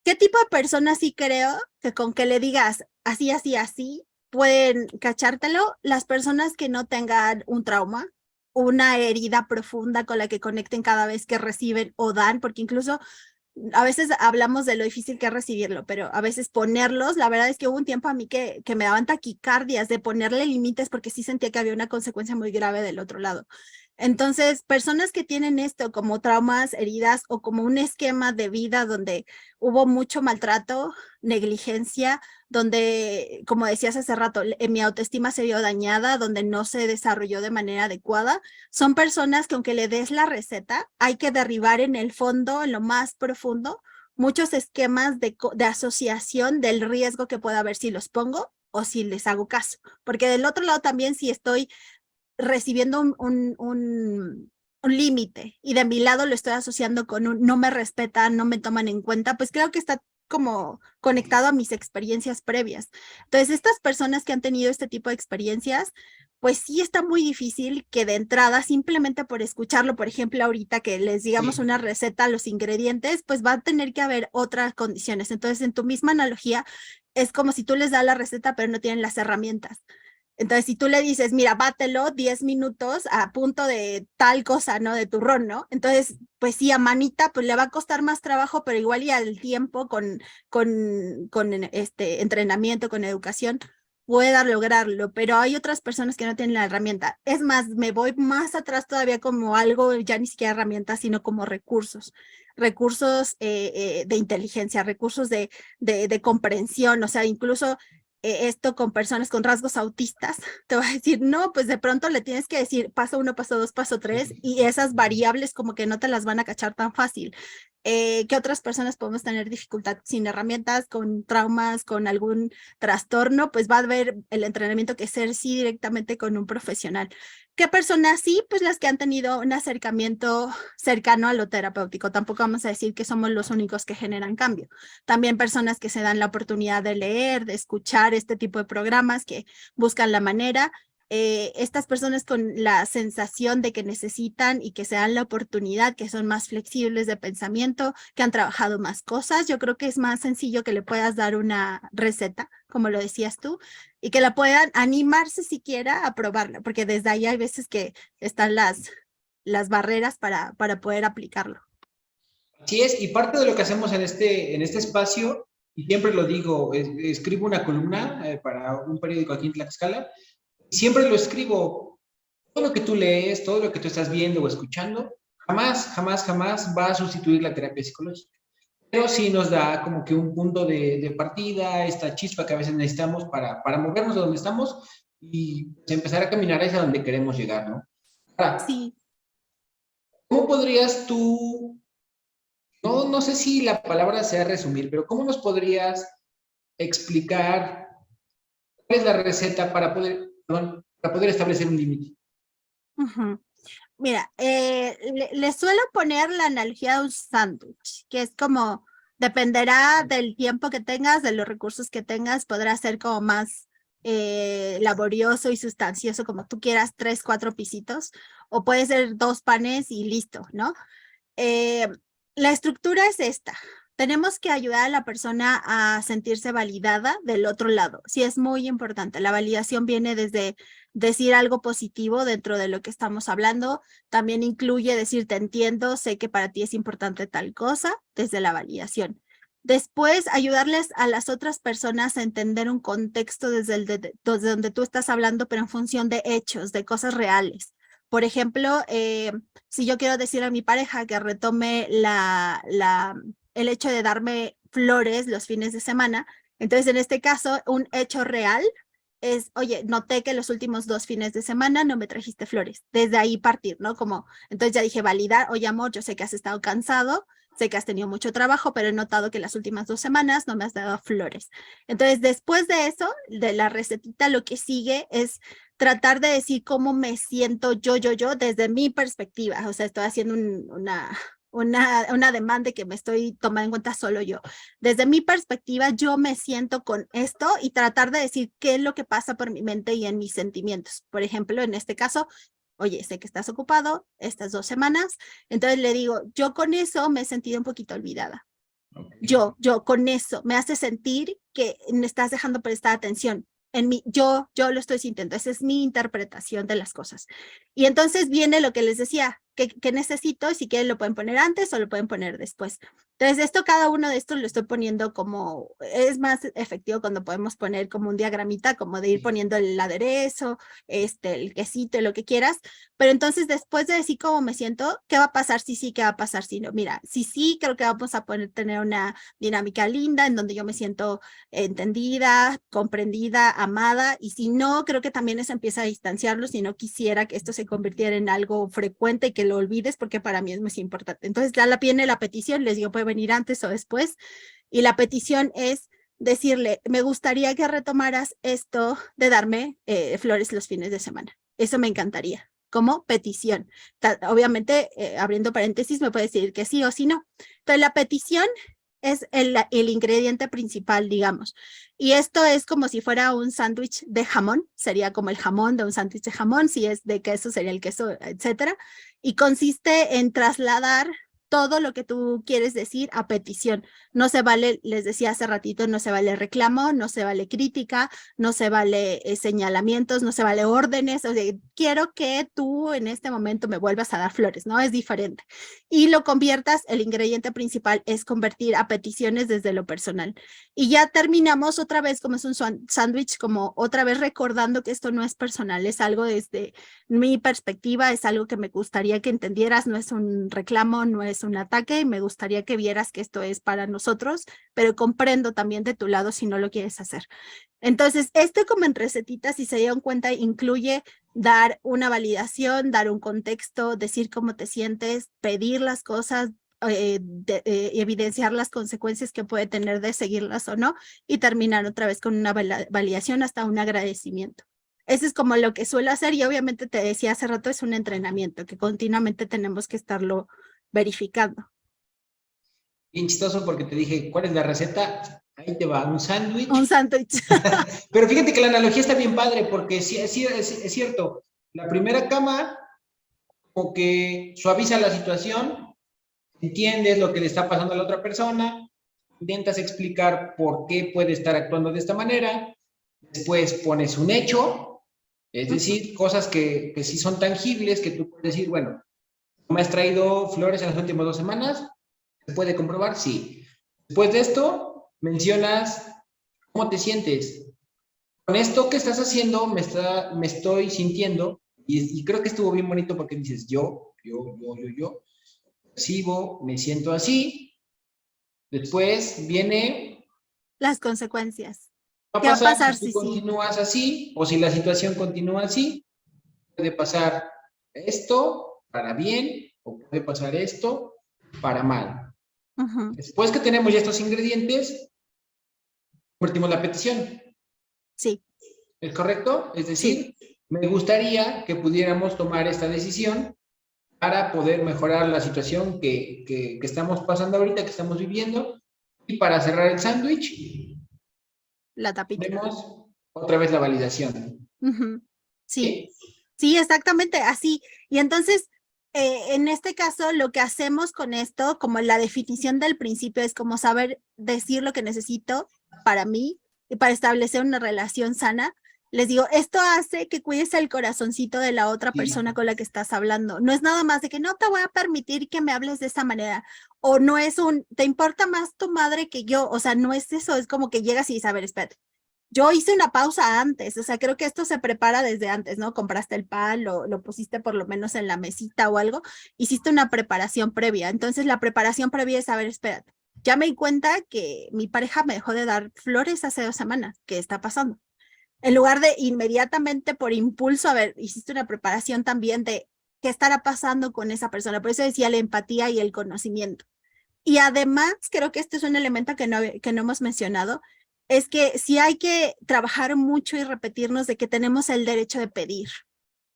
¿qué tipo de personas sí creo que con que le digas así, así, así, pueden cachártelo? Las personas que no tengan un trauma, una herida profunda con la que conecten cada vez que reciben o dan, porque incluso a veces hablamos de lo difícil que es recibirlo, pero a veces ponerlos, la verdad es que hubo un tiempo a mí que me daban taquicardias de ponerle límites porque sí sentía que había una consecuencia muy grave del otro lado. Entonces, personas que tienen esto como traumas, heridas o como un esquema de vida donde hubo mucho maltrato, negligencia, donde, como decías hace rato, mi autoestima se vio dañada, donde no se desarrolló de manera adecuada, son personas que aunque le des la receta, hay que derribar en el fondo, en lo más profundo, muchos esquemas de asociación del riesgo que pueda haber si los pongo o si les hago caso. Porque del otro lado también si estoy recibiendo un límite y de mi lado lo estoy asociando con un no me respetan, no me toman en cuenta, pues creo que está como conectado a mis experiencias previas. Entonces, estas personas que han tenido este tipo de experiencias, pues sí está muy difícil que de entrada, simplemente por escucharlo, por ejemplo, ahorita que les digamos Sí. una receta, los ingredientes, pues va a tener que haber otras condiciones. Entonces, en tu misma analogía, es como si tú les das la receta, pero no tienen las herramientas. Entonces, si tú le dices, mira, bátelo 10 minutos a punto de tal cosa, ¿no? De turrón, ¿no? Entonces, pues sí, a manita, pues le va a costar más trabajo, pero igual y al tiempo, con este entrenamiento, con educación, pueda lograrlo. Pero hay otras personas que no tienen la herramienta. Es más, me voy más atrás todavía como algo, ya ni siquiera herramientas, sino como recursos. Recursos de inteligencia, recursos de comprensión, o sea, incluso esto con personas con rasgos autistas, te va a decir, no, pues de pronto le tienes que decir paso uno, paso dos, paso tres, y esas variables como que no te las van a cachar tan fácil. ¿Qué otras personas podemos tener dificultad sin herramientas, con traumas, con algún trastorno? Pues va a haber el entrenamiento que ser sí directamente con un profesional. ¿Qué personas sí? Pues las que han tenido un acercamiento cercano a lo terapéutico. Tampoco vamos a decir que somos los únicos que generan cambio. También personas que se dan la oportunidad de leer, de escuchar este tipo de programas, que buscan la manera. Estas personas con la sensación de que necesitan y que se dan la oportunidad, que son más flexibles de pensamiento, que han trabajado más cosas, yo creo que es más sencillo que le puedas dar una receta, como lo decías tú, y que la puedan animarse siquiera a probarla, porque desde ahí hay veces que están las barreras para poder aplicarlo. Así es, y parte de lo que hacemos en este espacio, y siempre lo digo, escribo una columna para un periódico aquí en Tlaxcala, y siempre lo escribo, todo lo que tú lees, todo lo que tú estás viendo o escuchando, jamás, jamás, jamás va a sustituir la terapia psicológica. Pero sí nos da como que un punto de partida, esta chispa que a veces necesitamos para movernos de donde estamos y pues, empezar a caminar hacia donde queremos llegar, ¿no? Ahora, Sí. ¿cómo podrías tú, no sé si la palabra sea resumir, pero cómo nos podrías explicar cuál es la receta para poder establecer un límite? Uh-huh. Mira, le suelo poner la analogía de un sándwich, que es como, dependerá del tiempo que tengas, de los recursos que tengas, podrá ser como más laborioso y sustancioso, como tú quieras, 3, 4 pisitos, o puede ser 2 panes y listo, ¿no? Eh, la estructura es esta. Tenemos que ayudar a la persona a sentirse validada del otro lado. Sí, es muy importante. La validación viene desde decir algo positivo dentro de lo que estamos hablando. También incluye decir, te entiendo, sé que para ti es importante tal cosa, desde la validación. Después, ayudarles a las otras personas a entender un contexto desde donde tú estás hablando, pero en función de hechos, de cosas reales. Por ejemplo, si yo quiero decir a mi pareja que retome el hecho de darme flores los fines de semana, entonces en este caso un hecho real es, oye, noté que los últimos 2 fines de semana no me trajiste flores. Desde ahí partir, ¿no? Como, entonces ya dije, validar, oye, amor, yo sé que has estado cansado, sé que has tenido mucho trabajo, pero he notado que las últimas 2 semanas no me has dado flores. Entonces, después de eso, de la recetita, lo que sigue es tratar de decir cómo me siento yo, desde mi perspectiva. O sea, estoy haciendo una demanda que me estoy tomando en cuenta solo yo. Desde mi perspectiva, yo me siento con esto y tratar de decir qué es lo que pasa por mi mente y en mis sentimientos. Por ejemplo, en este caso, oye, sé que estás ocupado estas 2 semanas, entonces le digo, yo con eso me he sentido un poquito olvidada. Ok. Yo con eso me hace sentir que me estás dejando prestar atención. En mí, yo lo estoy sintiendo, esa es mi interpretación de las cosas. Y entonces viene lo que les decía, que necesito, y si quieren lo pueden poner antes o lo pueden poner después. Entonces, cada uno de estos lo estoy poniendo como, es más efectivo cuando podemos poner como un diagramita, como de ir poniendo el aderezo, el quesito, lo que quieras, pero entonces después de decir cómo me siento, ¿qué va a pasar si sí, qué va a pasar si no? Mira, si sí, creo que vamos a poder tener una dinámica linda en donde yo me siento entendida, comprendida, amada, y si no, creo que también eso empieza a distanciarlo, si no quisiera que esto se convirtiera en algo frecuente y que lo olvides, porque para mí es muy importante. Entonces ya viene la petición, les digo, puede venir antes o después, y la petición es decirle, me gustaría que retomaras esto de darme flores los fines de semana. Eso me encantaría, como petición. Obviamente, abriendo paréntesis, me puede decir que sí o sí no. Entonces, la petición es el ingrediente principal, digamos. Y esto es como si fuera un sándwich de jamón, sería como el jamón de un sándwich de jamón, si es de queso sería el queso, etcétera. Y consiste en trasladar todo lo que tú quieres decir a petición. No se vale, les decía hace ratito, no se vale reclamo, no se vale crítica, no se vale señalamientos, no se vale órdenes. O sea, quiero que tú en este momento me vuelvas a dar flores, ¿no? Es diferente. Y lo conviertas, el ingrediente principal es convertir a peticiones desde lo personal. Y ya terminamos otra vez, como es un sándwich, como otra vez recordando que esto no es personal, es algo desde mi perspectiva, es algo que me gustaría que entendieras, no es un reclamo, no es un ataque, y me gustaría que vieras que esto es para nosotros, pero comprendo también de tu lado si no lo quieres hacer. Entonces, como en recetitas, si se dieron cuenta, incluye dar una validación, dar un contexto, decir cómo te sientes, pedir las cosas, evidenciar las consecuencias que puede tener de seguirlas o no, y terminar otra vez con una validación hasta un agradecimiento. Eso es como lo que suelo hacer, y obviamente te decía hace rato, es un entrenamiento que continuamente tenemos que estarlo verificando. Bien chistoso porque te dije, ¿cuál es la receta? Ahí te va, un sándwich. Un sándwich. Pero fíjate que la analogía está bien padre porque sí, es cierto. La primera cama como que suaviza la situación, entiendes lo que le está pasando a la otra persona, intentas explicar por qué puede estar actuando de esta manera, después pones un hecho, es decir, cosas que sí son tangibles, que tú puedes decir, bueno, ¿me has traído flores en las últimas 2 semanas? ¿Se puede comprobar? Sí. Después de esto, mencionas cómo te sientes. Con esto que estás haciendo, me estoy sintiendo, y creo que estuvo bien bonito porque dices, yo, percibo, me siento así. Después viene, Las consecuencias. va a ¿Qué va a pasar pasar si tú si sí? continúas así, o si la situación continúa así, puede pasar esto para bien, o puede pasar esto para mal. Después que tenemos ya estos ingredientes, convertimos la petición. Sí, ¿Es correcto? Es sí. decir, me gustaría que pudiéramos tomar esta decisión para poder mejorar la situación que estamos pasando ahorita, que estamos viviendo. Y para cerrar el sándwich, La tapita. tenemos otra vez la validación. Sí, ¿Sí? sí, exactamente así. Y entonces, en este caso, lo que hacemos con esto, como la definición del principio, es como saber decir lo que necesito para mí y para establecer una relación sana. Les digo, esto hace que cuides el corazoncito de la otra Sí. persona con la que estás hablando. No es nada más de que no te voy a permitir que me hables de esa manera. O no es te importa más tu madre que yo. O sea, no es eso. Es como que llegas y dices, a ver, espérate. Yo hice una pausa antes, o sea, creo que esto se prepara desde antes, ¿no? Compraste el pan, lo pusiste por lo menos en la mesita o algo, hiciste una preparación previa. Entonces, la preparación previa es saber, espérate, ya me di cuenta que mi pareja me dejó de dar flores hace 2 semanas. ¿Qué está pasando? En lugar de inmediatamente por impulso, a ver, hiciste una preparación también de qué estará pasando con esa persona. Por eso decía la empatía y el conocimiento. Y además, creo que este es un elemento que no hemos mencionado, es que sí hay que trabajar mucho y repetirnos de que tenemos el derecho de pedir,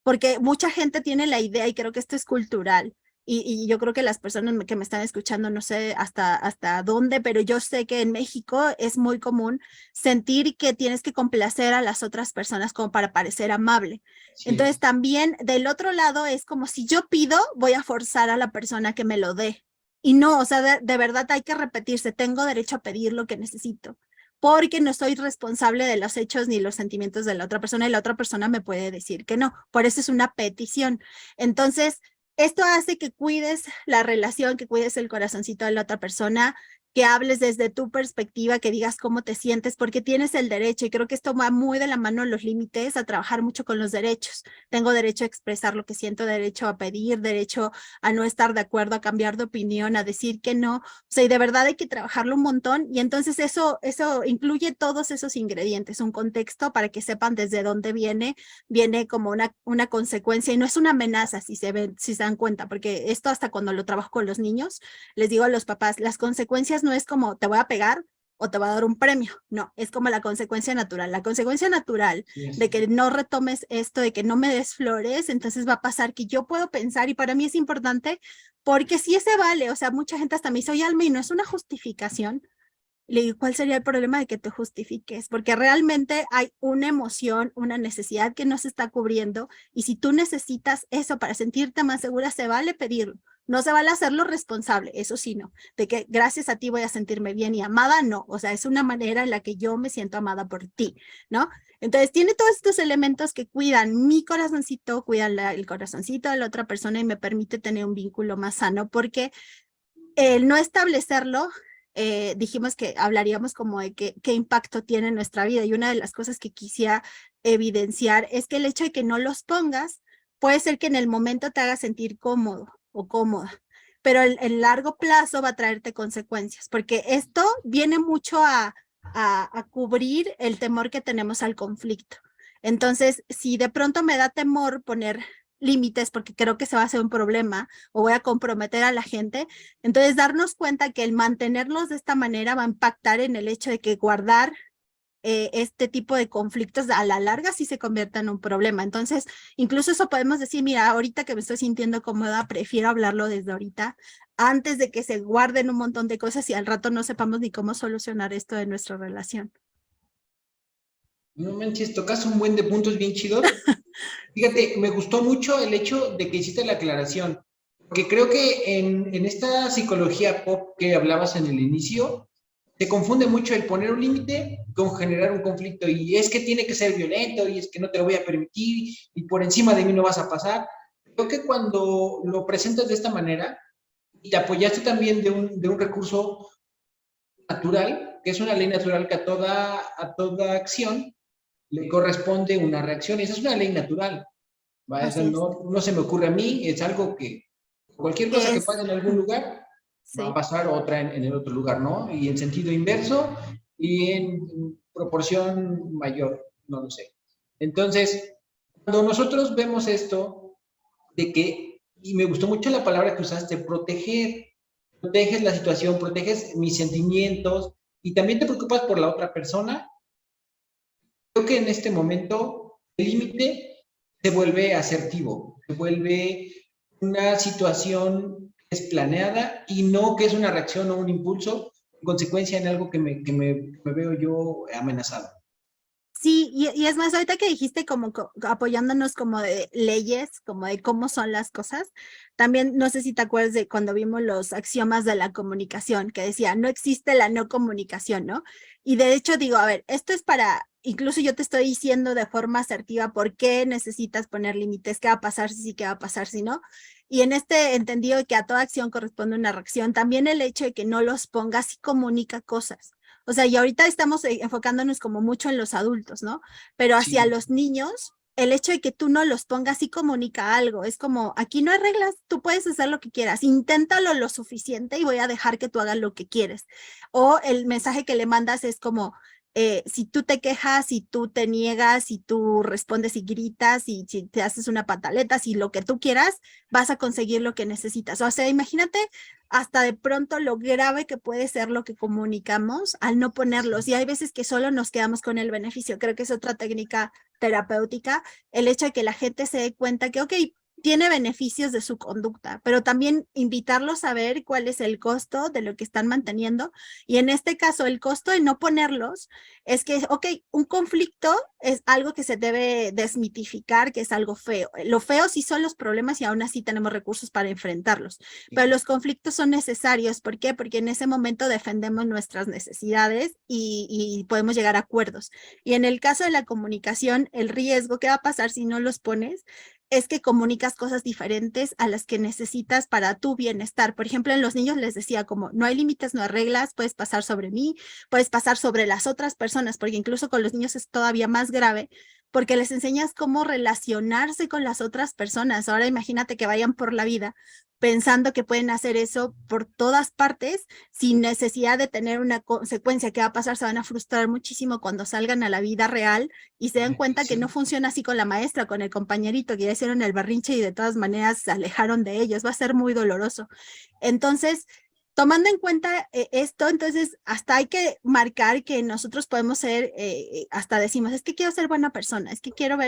porque mucha gente tiene la idea, y creo que esto es cultural, y yo creo que las personas que me están escuchando, no sé hasta dónde, pero yo sé que en México es muy común sentir que tienes que complacer a las otras personas como para parecer amable. Sí. Entonces también del otro lado es como si yo pido, voy a forzar a la persona que me lo dé. Y no, o sea, de verdad hay que repetirse, tengo derecho a pedir lo que necesito, porque no soy responsable de los hechos ni los sentimientos de la otra persona y la otra persona me puede decir que no. Por eso es una petición. Entonces, esto hace que cuides la relación, que cuides el corazoncito de la otra persona, que hables desde tu perspectiva, que digas cómo te sientes, porque tienes el derecho, y creo que esto va muy de la mano los límites, a trabajar mucho con los derechos. Tengo derecho a expresar lo que siento, derecho a pedir, derecho a no estar de acuerdo, a cambiar de opinión, a decir que no. O sea, y de verdad hay que trabajarlo un montón, y entonces eso incluye todos esos ingredientes, un contexto para que sepan desde dónde viene como una consecuencia, y no es una amenaza si se dan cuenta, porque esto hasta cuando lo trabajo con los niños, les digo a los papás, las consecuencias no es como te voy a pegar o te va a dar un premio, no, es como la consecuencia natural. La consecuencia natural Yes. de que no retomes esto, de que no me des flores, entonces va a pasar que yo puedo pensar, y para mí es importante, porque si ese vale, o sea, mucha gente hasta me dice, oye, Alma, y no es una justificación. Le digo, ¿cuál sería el problema de que te justifiques? Porque realmente hay una emoción, una necesidad que no se está cubriendo, y si tú necesitas eso para sentirte más segura, se vale pedirlo. No se vale hacerlo responsable, eso sí, no. De que gracias a ti voy a sentirme bien y amada, no. O sea, es una manera en la que yo me siento amada por ti, ¿no? Entonces, tiene todos estos elementos que cuidan mi corazoncito, cuidan el corazoncito de la otra persona, y me permite tener un vínculo más sano, porque el no establecerlo, dijimos que hablaríamos como de qué impacto tiene en nuestra vida, y una de las cosas que quisiera evidenciar es que el hecho de que no los pongas puede ser que en el momento te haga sentir cómodo o cómoda, pero en largo plazo va a traerte consecuencias, porque esto viene mucho a cubrir el temor que tenemos al conflicto. Entonces, si de pronto me da temor poner límites porque creo que se va a hacer un problema o voy a comprometer a la gente, entonces darnos cuenta que el mantenerlos de esta manera va a impactar en el hecho de que guardar este tipo de conflictos a la larga sí se convierta en un problema. Entonces, incluso eso podemos decir, mira, ahorita que me estoy sintiendo cómoda, prefiero hablarlo desde ahorita, antes de que se guarden un montón de cosas y al rato no sepamos ni cómo solucionar esto de nuestra relación. No manches, tocas un buen de puntos bien chidos. Fíjate, me gustó mucho el hecho de que hiciste la aclaración, porque creo que en esta psicología pop que hablabas en el inicio, se confunde mucho el poner un límite con generar un conflicto, y es que tiene que ser violento, y es que no te lo voy a permitir, y por encima de mí no vas a pasar. Creo que cuando lo presentas de esta manera y te apoyaste también de un recurso natural, que es una ley natural que a toda acción le corresponde una reacción, y esa es una ley natural. ¿Va? Eso Así es. no se me ocurre a mí, es algo que cualquier cosa que Es, pase en algún lugar va a sí. pasar otra en el otro lugar, ¿no? Y en sentido inverso y en proporción mayor, no lo sé. Entonces, cuando nosotros vemos esto de que, y me gustó mucho la palabra que usaste, proteger, proteges la situación, proteges mis sentimientos y también te preocupas por la otra persona, creo que en este momento el límite se vuelve asertivo, se vuelve una situación que es planeada y no que es una reacción o un impulso en consecuencia en algo me veo yo amenazado. Sí, y es más, ahorita que dijiste como apoyándonos como de leyes, como de cómo son las cosas, también no sé si te acuerdas de cuando vimos los axiomas de la comunicación, que decía, no existe la no comunicación, ¿no? Y de hecho digo, a ver, esto es para, incluso yo te estoy diciendo de forma asertiva por qué necesitas poner límites, qué va a pasar si sí, qué va a pasar si no. Y en este entendido de que a toda acción corresponde una reacción, también el hecho de que no los pongas y comunica cosas. O sea, y ahorita estamos enfocándonos como mucho en los adultos, ¿no? Pero hacia Sí, los niños, el hecho de que tú no los pongas y comunica algo, es como, aquí no hay reglas, tú puedes hacer lo que quieras, inténtalo lo suficiente y voy a dejar que tú hagas lo que quieres. O el mensaje que le mandas es como, si tú te quejas, si tú te niegas, si tú respondes y gritas, y si te haces una pataleta, si lo que tú quieras, vas a conseguir lo que necesitas. O sea, imagínate hasta de pronto lo grave que puede ser lo que comunicamos al no ponerlos. Y hay veces que solo nos quedamos con el beneficio. Creo que es otra técnica terapéutica, el hecho de que la gente se dé cuenta que, ok, tiene beneficios de su conducta, pero también invitarlos a ver cuál es el costo de lo que están manteniendo. Y en este caso, el costo de no ponerlos es que, ok, un conflicto es algo que se debe desmitificar, que es algo feo. Lo feo sí son los problemas y aún así tenemos recursos para enfrentarlos, pero los conflictos son necesarios. ¿Por qué? Porque en ese momento defendemos nuestras necesidades y podemos llegar a acuerdos. Y en el caso de la comunicación, el riesgo que va a pasar si no los pones es que comunicas cosas diferentes a las que necesitas para tu bienestar. Por ejemplo, en los niños les decía como, no hay límites, no hay reglas, puedes pasar sobre mí, puedes pasar sobre las otras personas, porque incluso con los niños es todavía más grave, porque les enseñas cómo relacionarse con las otras personas. Ahora imagínate que vayan por la vida pensando que pueden hacer eso por todas partes sin necesidad de tener una consecuencia que va a pasar, se van a frustrar muchísimo cuando salgan a la vida real y se dan cuenta que no Sí. funciona así con la maestra, con el compañerito, que ya hicieron el berrinche y de todas maneras se alejaron de ellos, va a ser muy doloroso. Entonces, tomando en cuenta esto, entonces hasta hay que marcar que nosotros podemos ser, hasta decimos, es que quiero ser buena persona, es que quiero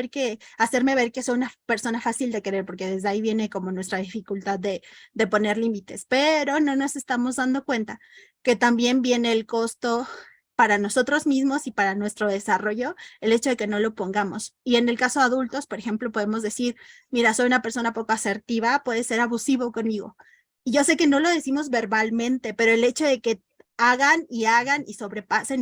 hacerme ver que soy una persona fácil de querer, porque desde ahí viene como nuestra dificultad de poner límites, pero no nos estamos dando cuenta que también viene el costo para nosotros mismos y para nuestro desarrollo, el hecho de que no lo pongamos. Y en el caso de adultos, por ejemplo, podemos decir, mira, soy una persona poco asertiva, puede ser abusivo conmigo. Y yo sé que no lo decimos verbalmente, pero el hecho de que hagan y sobrepasen,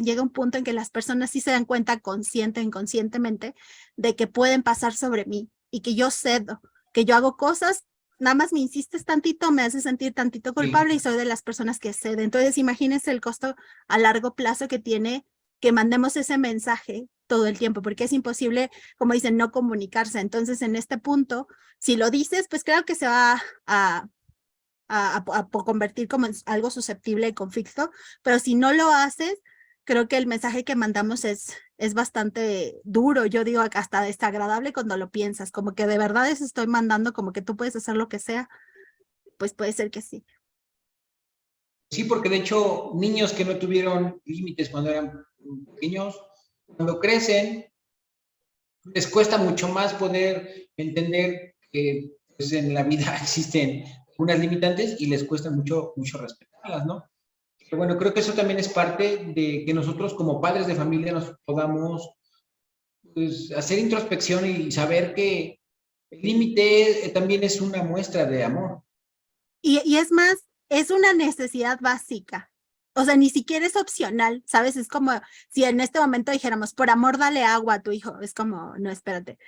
llega un punto en que las personas sí se dan cuenta consciente o inconscientemente de que pueden pasar sobre mí y que yo cedo, que yo hago cosas, nada más me insistes tantito, me hace sentir tantito Sí. culpable y soy de las personas que ceden. Entonces, imagínense el costo a largo plazo que tiene que mandemos ese mensaje todo el tiempo, porque es imposible, como dicen, no comunicarse. Entonces, en este punto, si lo dices, pues creo que se va a convertir como en algo susceptible de conflicto, pero si no lo haces, creo que el mensaje que mandamos es bastante duro, yo digo hasta desagradable cuando lo piensas, como que de verdad eso estoy mandando, como que tú puedes hacer lo que sea, pues puede ser que sí. Sí, porque de hecho, niños que no tuvieron límites cuando eran pequeños, cuando crecen, les cuesta mucho más poder entender que pues, en la vida existen unas limitantes y les cuesta mucho, mucho respetarlas, ¿no? Pero bueno, creo que eso también es parte de que nosotros como padres de familia nos podamos pues, hacer introspección y saber que el límite también es una muestra de amor. Y es más, es una necesidad básica. O sea, ni siquiera es opcional, ¿sabes? Es como si en este momento dijéramos, por amor, dale agua a tu hijo. Es como, no, espérate.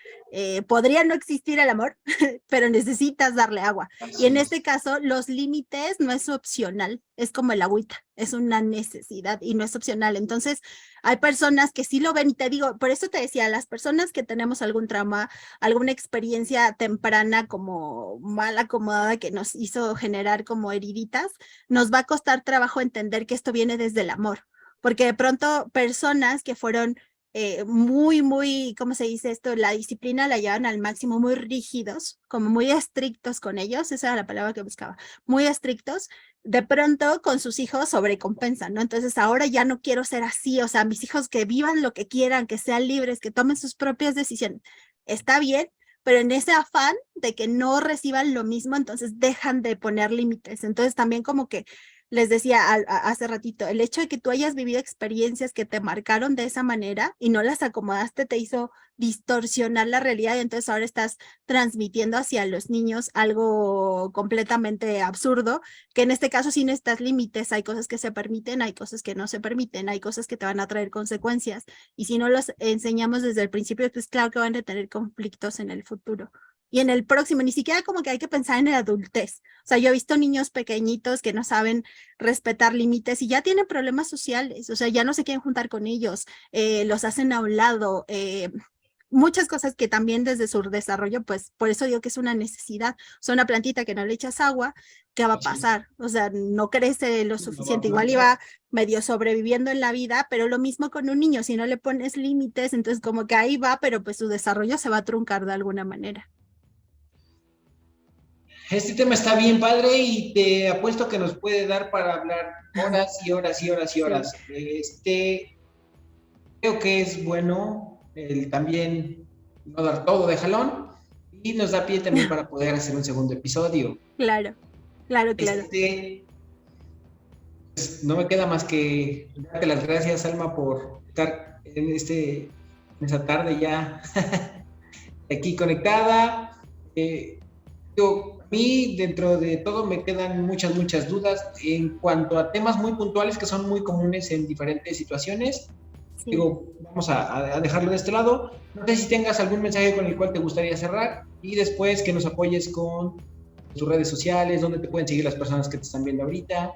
Podría no existir el amor, pero necesitas darle agua. Y en Así es. este caso, los límites no es opcional, es como el agüita, es una necesidad y no es opcional. Entonces, hay personas que sí lo ven y te digo, por eso te decía, las personas que tenemos algún trauma, alguna experiencia temprana como mal acomodada que nos hizo generar como heriditas, nos va a costar trabajo entender que esto viene desde el amor, porque de pronto personas que fueron muy, ¿cómo se dice esto? La disciplina la llevan al máximo, muy rígidos, como muy estrictos con ellos, esa era la palabra que buscaba, muy estrictos, de pronto con sus hijos sobrecompensan, ¿no? Entonces ahora ya no quiero ser así, o sea, mis hijos que vivan lo que quieran, que sean libres, que tomen sus propias decisiones. Está bien, pero en ese afán de que no reciban lo mismo, entonces dejan de poner límites. Entonces también como que les decía hace ratito, el hecho de que tú hayas vivido experiencias que te marcaron de esa manera y no las acomodaste te hizo distorsionar la realidad y entonces ahora estás transmitiendo hacia los niños algo completamente absurdo, que en este caso sí necesitas límites, hay cosas que se permiten, hay cosas que no se permiten, hay cosas que te van a traer consecuencias y si no los enseñamos desde el principio, pues claro que van a tener conflictos en el futuro. Y en el próximo, ni siquiera como que hay que pensar en la adultez. O sea, yo he visto niños pequeñitos que no saben respetar límites y ya tienen problemas sociales, o sea, ya no se quieren juntar con ellos, los hacen a un lado, muchas cosas que también desde su desarrollo, pues por eso digo que es una necesidad. O sea, una plantita que no le echas agua, ¿qué va a Sí, pasar? O sea, no crece lo no va a suficiente. Igual florecer. iba medio sobreviviendo en la vida, pero lo mismo con un niño, si no le pones límites, entonces como que ahí va, pero pues su desarrollo se va a truncar de alguna manera. Este tema está bien padre y te apuesto que nos puede dar para hablar horas y horas y horas y Sí, horas. Creo que es bueno el también no dar todo de jalón y nos da pie también para poder hacer un segundo episodio. claro, claro, claro. Este, pues, no me queda más que darte las gracias, Alma, por estar en esa tarde ya aquí conectada. A mí, dentro de todo, me quedan muchas dudas en cuanto a temas muy puntuales que son muy comunes en diferentes situaciones. Sí. Digo, vamos a dejarlo de este lado. No sé si tengas algún mensaje con el cual te gustaría cerrar y después que nos apoyes con tus redes sociales, donde te pueden seguir las personas que te están viendo ahorita.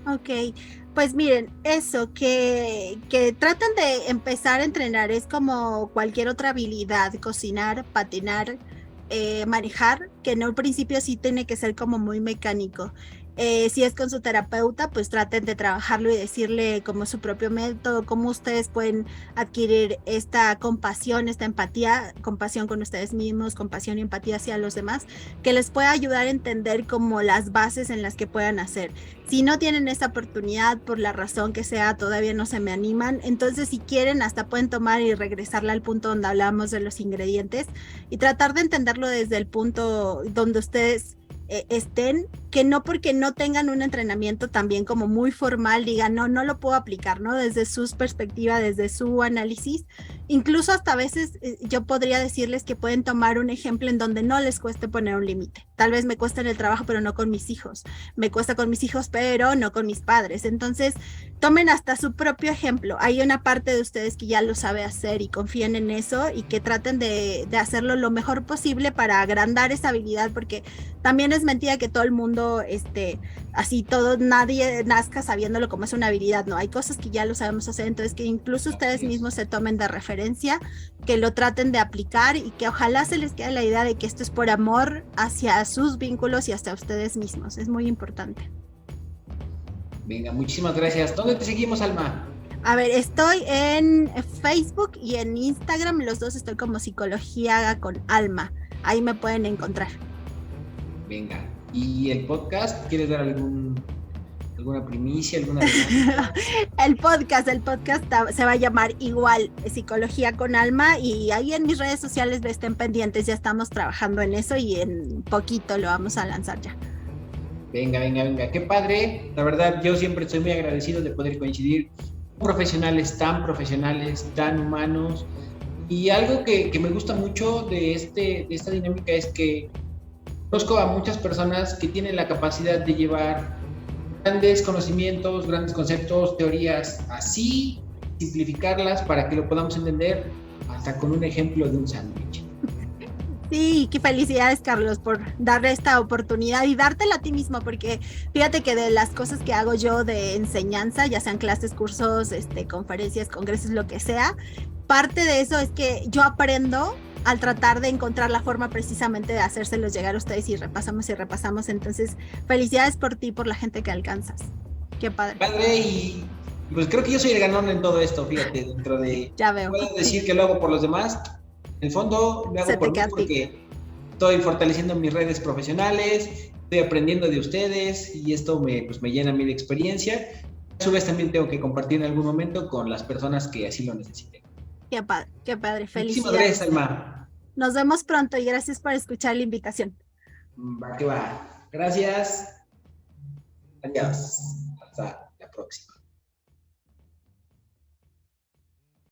Ok, pues miren, eso, que traten de empezar a entrenar, es como cualquier otra habilidad, cocinar, patinar, manejar, que en un principio sí tiene que ser como muy mecánico. Si es con su terapeuta, pues traten de trabajarlo y decirle como su propio método, cómo ustedes pueden adquirir esta compasión, esta empatía, compasión con ustedes mismos, compasión y empatía hacia los demás, que les pueda ayudar a entender como las bases en las que puedan hacer. Si no tienen esa oportunidad, por la razón que sea, todavía no se me animan, entonces si quieren, hasta pueden tomar y regresarle al punto donde hablamos de los ingredientes y tratar de entenderlo desde el punto donde ustedes estén, que no porque no tengan un entrenamiento también como muy formal, digan, no, no lo puedo aplicar, ¿no? Desde su perspectiva, desde su análisis, incluso hasta a veces yo podría decirles que pueden tomar un ejemplo en donde no les cueste poner un límite. Tal vez me cuesta en el trabajo, pero no con mis hijos. Me cuesta con mis hijos, pero no con mis padres. Entonces, tomen hasta su propio ejemplo. Hay una parte de ustedes que ya lo sabe hacer y confíen en eso y que traten de hacerlo lo mejor posible para agrandar esa habilidad, porque también es mentira que todo el mundo, así todo, nadie nazca sabiéndolo como es una habilidad, ¿no? Hay cosas que ya lo sabemos hacer, entonces que incluso ustedes Así es. mismos se tomen de referencia, que lo traten de aplicar y que ojalá se les quede la idea de que esto es por amor hacia sus vínculos y hacia ustedes mismos. Es muy importante. Venga, muchísimas gracias. ¿Dónde te seguimos, Alma? A ver, estoy en Facebook y en Instagram, los dos estoy como Psicología con Alma. Ahí me pueden encontrar. Venga. ¿Y el podcast? ¿Quieres dar alguna primicia, alguna dinámica? El podcast se va a llamar igual Psicología con Alma y ahí en mis redes sociales estén pendientes, ya estamos trabajando en eso y en poquito lo vamos a lanzar ya. Venga, venga, venga. Qué padre. La verdad, yo siempre estoy muy agradecido de poder coincidir con profesionales, tan humanos. Y algo que me gusta mucho de esta dinámica es que conozco a muchas personas que tienen la capacidad de llevar grandes conocimientos, grandes conceptos, teorías, así simplificarlas para que lo podamos entender hasta con un ejemplo de un sándwich. Sí, qué felicidades, Carlos, por darle esta oportunidad y dártela a ti mismo, porque fíjate que de las cosas que hago yo de enseñanza, ya sean clases, cursos, conferencias, congresos, lo que sea, parte de eso es que yo aprendo al tratar de encontrar la forma precisamente de hacérselos llegar a ustedes y repasamos y repasamos. Entonces, felicidades por ti, por la gente que alcanzas. Qué padre. Padre, y pues creo que yo soy el ganón en todo esto, fíjate, dentro de, Ya veo. puedo decir que lo hago por los demás, en el fondo lo Se hago te por mí queda a ti. porque estoy fortaleciendo mis redes profesionales, estoy aprendiendo de ustedes y esto pues me llena a mí de experiencia. A su vez también tengo que compartir en algún momento con las personas que así lo necesiten. Qué padre, qué padre. Muchísimas gracias, Felicidades. Alma. Nos vemos pronto y gracias por escuchar la invitación. Va que va. Gracias. Adiós. Hasta la próxima.